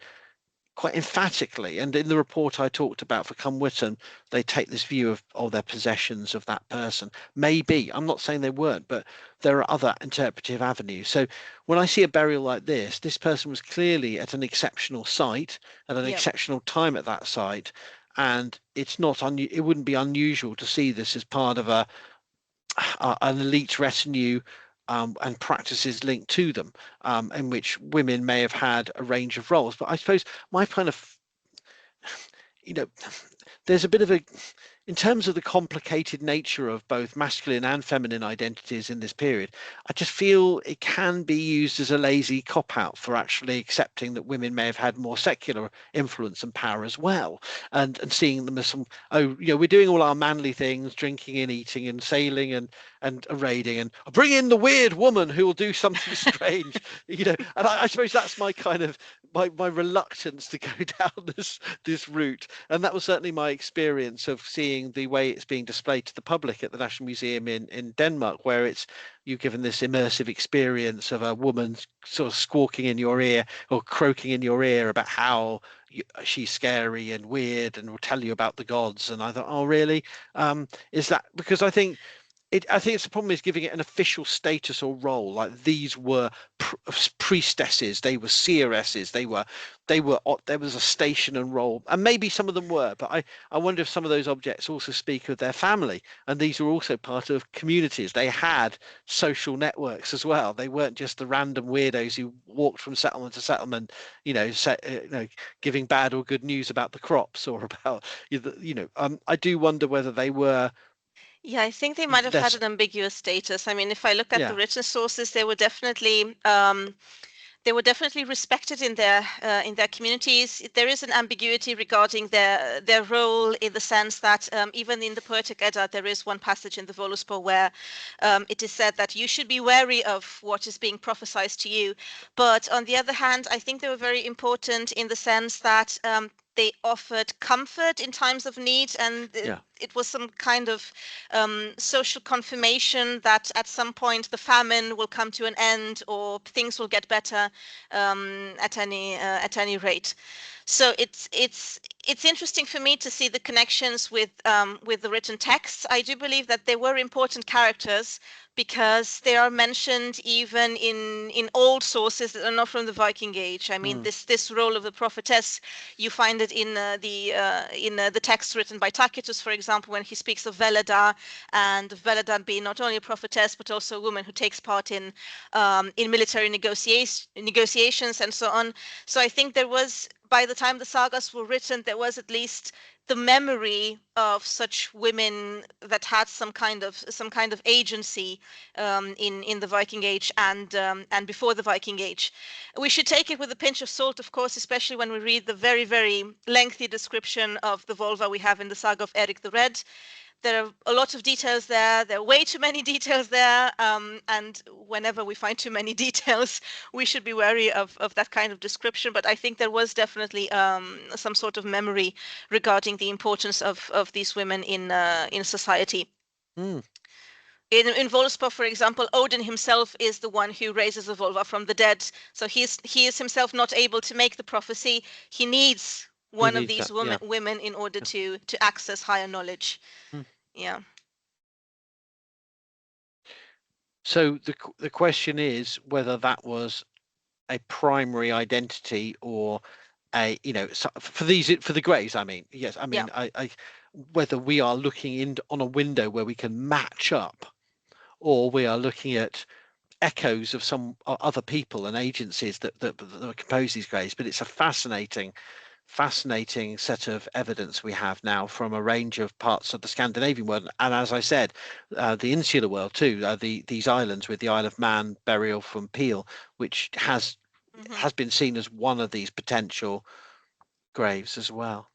quite emphatically. And in the report I talked about for Cumwhitten, they take this view of their possessions of that person. Maybe, I'm not saying they weren't, but there are other interpretive avenues. So when I see a burial like this person was clearly at an exceptional site at an
yeah,
exceptional time at that site. And it wouldn't be unusual to see this as part of an elite retinue and practices linked to them, in which women may have had a range of roles. But I suppose my kind of, you know, there's a bit of a, in terms of the complicated nature of both masculine and feminine identities in this period, I just feel it can be used as a lazy cop out for actually accepting that women may have had more secular influence and power as well, and seeing them as some, oh, we're doing all our manly things, drinking and eating and sailing and raiding, and bring in the weird woman who will do something strange, and I suppose that's my kind of my reluctance to go down this route. And that was certainly my experience of seeing the way it's being displayed to the public at the National Museum in Denmark, where you're given this immersive experience of a woman sort of squawking in your ear or croaking in your ear about how she's scary and weird and will tell you about the gods. And I thought, oh, really? Is that because I think it's the problem is giving it an official status or role. Like these were priestesses, they were seeresses, there was a station and role, and maybe some of them were, but I wonder if some of those objects also speak of their family, and these were also part of communities. They had social networks as well. They weren't just the random weirdos who walked from settlement to settlement, giving bad or good news about the crops or about, I do wonder whether they were
Yeah, I think they might have had
less,
an ambiguous status. I mean, if I look at the
yeah,
written sources, they were definitely respected in their communities. There is an ambiguity regarding their role in the sense that even in the Poetic Edda, there is one passage in the Völuspá where it is said that you should be wary of what is being prophesied to you. But on the other hand, I think they were very important in the sense that they offered comfort in times of need, and
yeah.
it was some kind of social confirmation that at some point the famine will come to an end or things will get better at any rate. So it's interesting for me to see the connections with the written texts. I do believe that they were important characters because they are mentioned even in old sources that are not from the Viking Age. I mean,
Mm,
this role of the prophetess, you find it in the texts written by Tacitus, for example, when he speaks of Veleda, and Veleda being not only a prophetess but also a woman who takes part in military negotiations and so on. So I think there was, by the time the sagas were written, there was at least the memory of such women that had some kind of agency in the Viking Age and before the Viking Age. We should take it with a pinch of salt, of course, especially when we read the very, very lengthy description of the vulva we have in the saga of Eric the Red. There are a lot of details there. There are way too many details there. And whenever we find too many details, we should be wary of that kind of description. But I think there was definitely some sort of memory regarding the importance of these women in society.
mm,
In Voluspa, for example, Odin himself is the one who raises a vulva from the dead. So he is himself not able to make the prophecy. He needs
he
one of
needs
these
that. Yeah.
women in order
Yeah.
to access higher knowledge.
Mm.
Yeah.
So the question is whether that was a primary identity or for the Greys. I mean, yes, I
Yeah.
mean, I whether we are looking in on a window where we can match up, or we are looking at echoes of some other people and agencies that compose these Greys. But it's a fascinating set of evidence we have now from a range of parts of the Scandinavian world, and as I said, the insular world too. These islands with the Isle of Man burial from Peel, which
Hmm.
has been seen as one of these potential graves as well.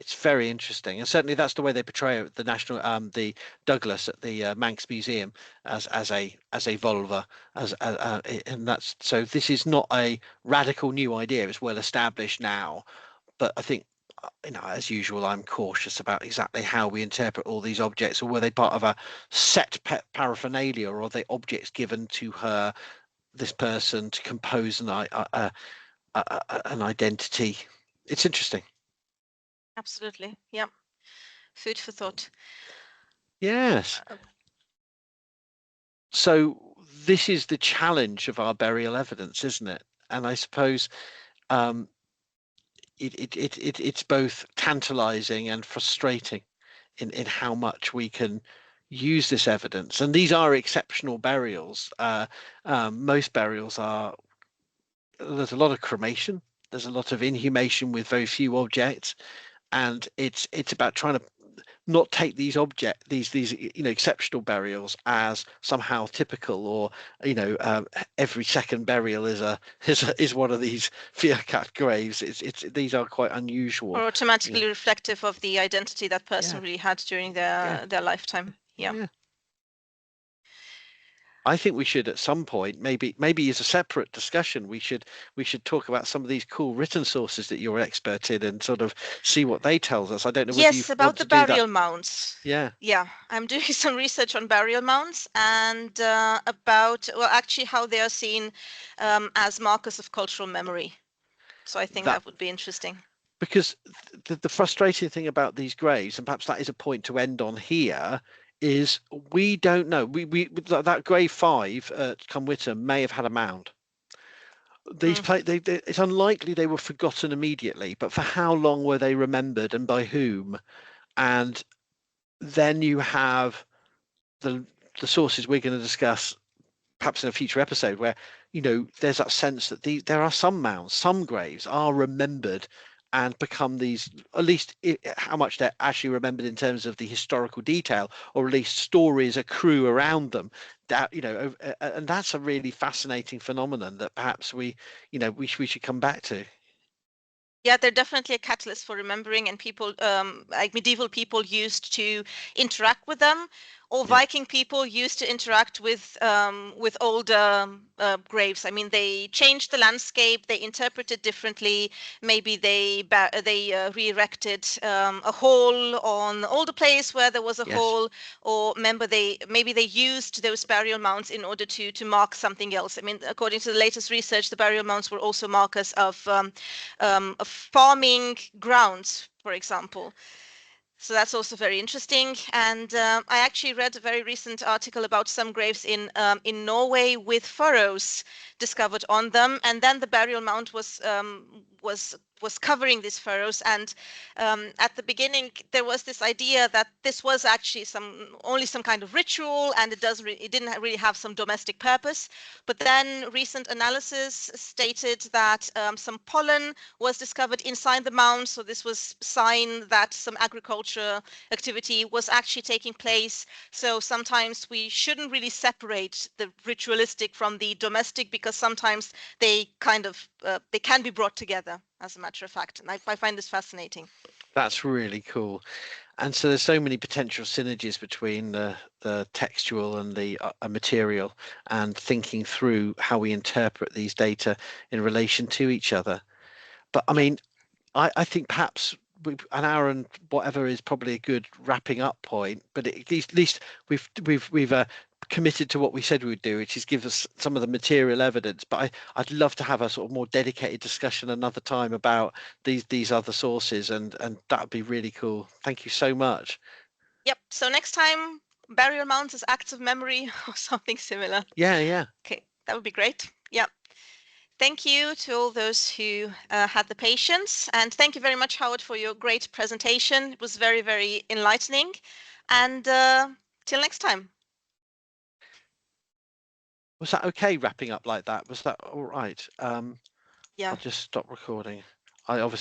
It's very interesting, and certainly that's the way they portray it, the Douglas at the Manx Museum as a vulva, and that's so. This is not a radical new idea; it's well established now. But I think, as usual, I'm cautious about exactly how we interpret all these objects, or were they part of a set paraphernalia, or are they objects given to this person, to compose an identity? It's interesting.
Absolutely. Yeah. Food for thought.
Yes.
Uh,
So this is the challenge of our burial evidence, isn't it? And I suppose um, it's both tantalizing and frustrating in how much we can use this evidence. And these are exceptional burials. Most burials are, there's a lot of cremation, there's a lot of inhumation with very few objects, and it's about trying to not take these exceptional burials as somehow typical, or every second burial is one of these fiacat graves. It's these are quite
Or
unusual. you know
automatically reflective of the identity that person
yeah,
really had during
yeah,
their lifetime. Yeah.
yeah. I think we should at some point, maybe as a separate discussion, we should talk about some of these cool written sources that you're expert in, and sort of see what they tell us. I don't know whether you
Yes, about
want
the
to do that.
burial mounds.
Yeah,
Yeah, I'm doing some research on burial mounds and about, well, actually how they are seen as markers of cultural memory. So I think
that
that would be interesting.
because the frustrating thing about these graves, and perhaps that is a point to end on here, is we don't know. That grave 5 at Cumwhitton may have had a mound.
Mm.
It's unlikely they were forgotten immediately, but for how long were they remembered and by whom? And then you have the the sources we're going to discuss perhaps in a future episode, where there's that sense that there are some mounds, some graves are remembered and become these, at least how much they're actually remembered in terms of the historical detail, or at least stories accrue around them, that and that's a really fascinating phenomenon that perhaps we should come back to.
Yeah, they're definitely a catalyst for remembering, and people, like medieval people, used to interact with them, or
Yeah.
Viking people used to interact with old graves. I mean, they changed the landscape, they interpreted differently. Maybe they re-erected a hole on the older place where there was a
Yes.
hole, or maybe they used those burial mounds in order to mark something else. I mean, according to the latest research, the burial mounds were also markers of farming grounds, for example. So that's also very interesting. And I actually read a very recent article about some graves in Norway with furrows discovered on them, and then the burial mound was covering these furrows. And at the beginning, there was this idea that this was actually only some kind of ritual, and it didn't really have some domestic purpose. But then recent analysis stated that some pollen was discovered inside the mound, so this was sign that some agriculture activity was actually taking place. So sometimes we shouldn't really separate the ritualistic from the domestic, because sometimes they can be brought together, as a matter of fact. And I find this fascinating.
That's really cool. And so there's so many potential synergies between the textual and the material, and thinking through how we interpret these data in relation to each other. But I
Yeah.
mean, I think perhaps an hour and whatever is probably a good wrapping up point. But at least we've committed to what we said we would do, which is give us some of the material evidence. But I'd love to have a sort of more dedicated discussion another time about these other sources, and that would be really cool. Thank you so much.
Yep. So next time, burial mounds as acts of memory or something similar.
Yeah, yeah.
Okay, that would be great. Yeah. Thank you to all those who had the patience. And thank you very much, Howard, for your great presentation. It was very, very enlightening. And till next time.
Was that okay wrapping up like that? Was that all right? I'll
Yeah.
just stop recording. I obviously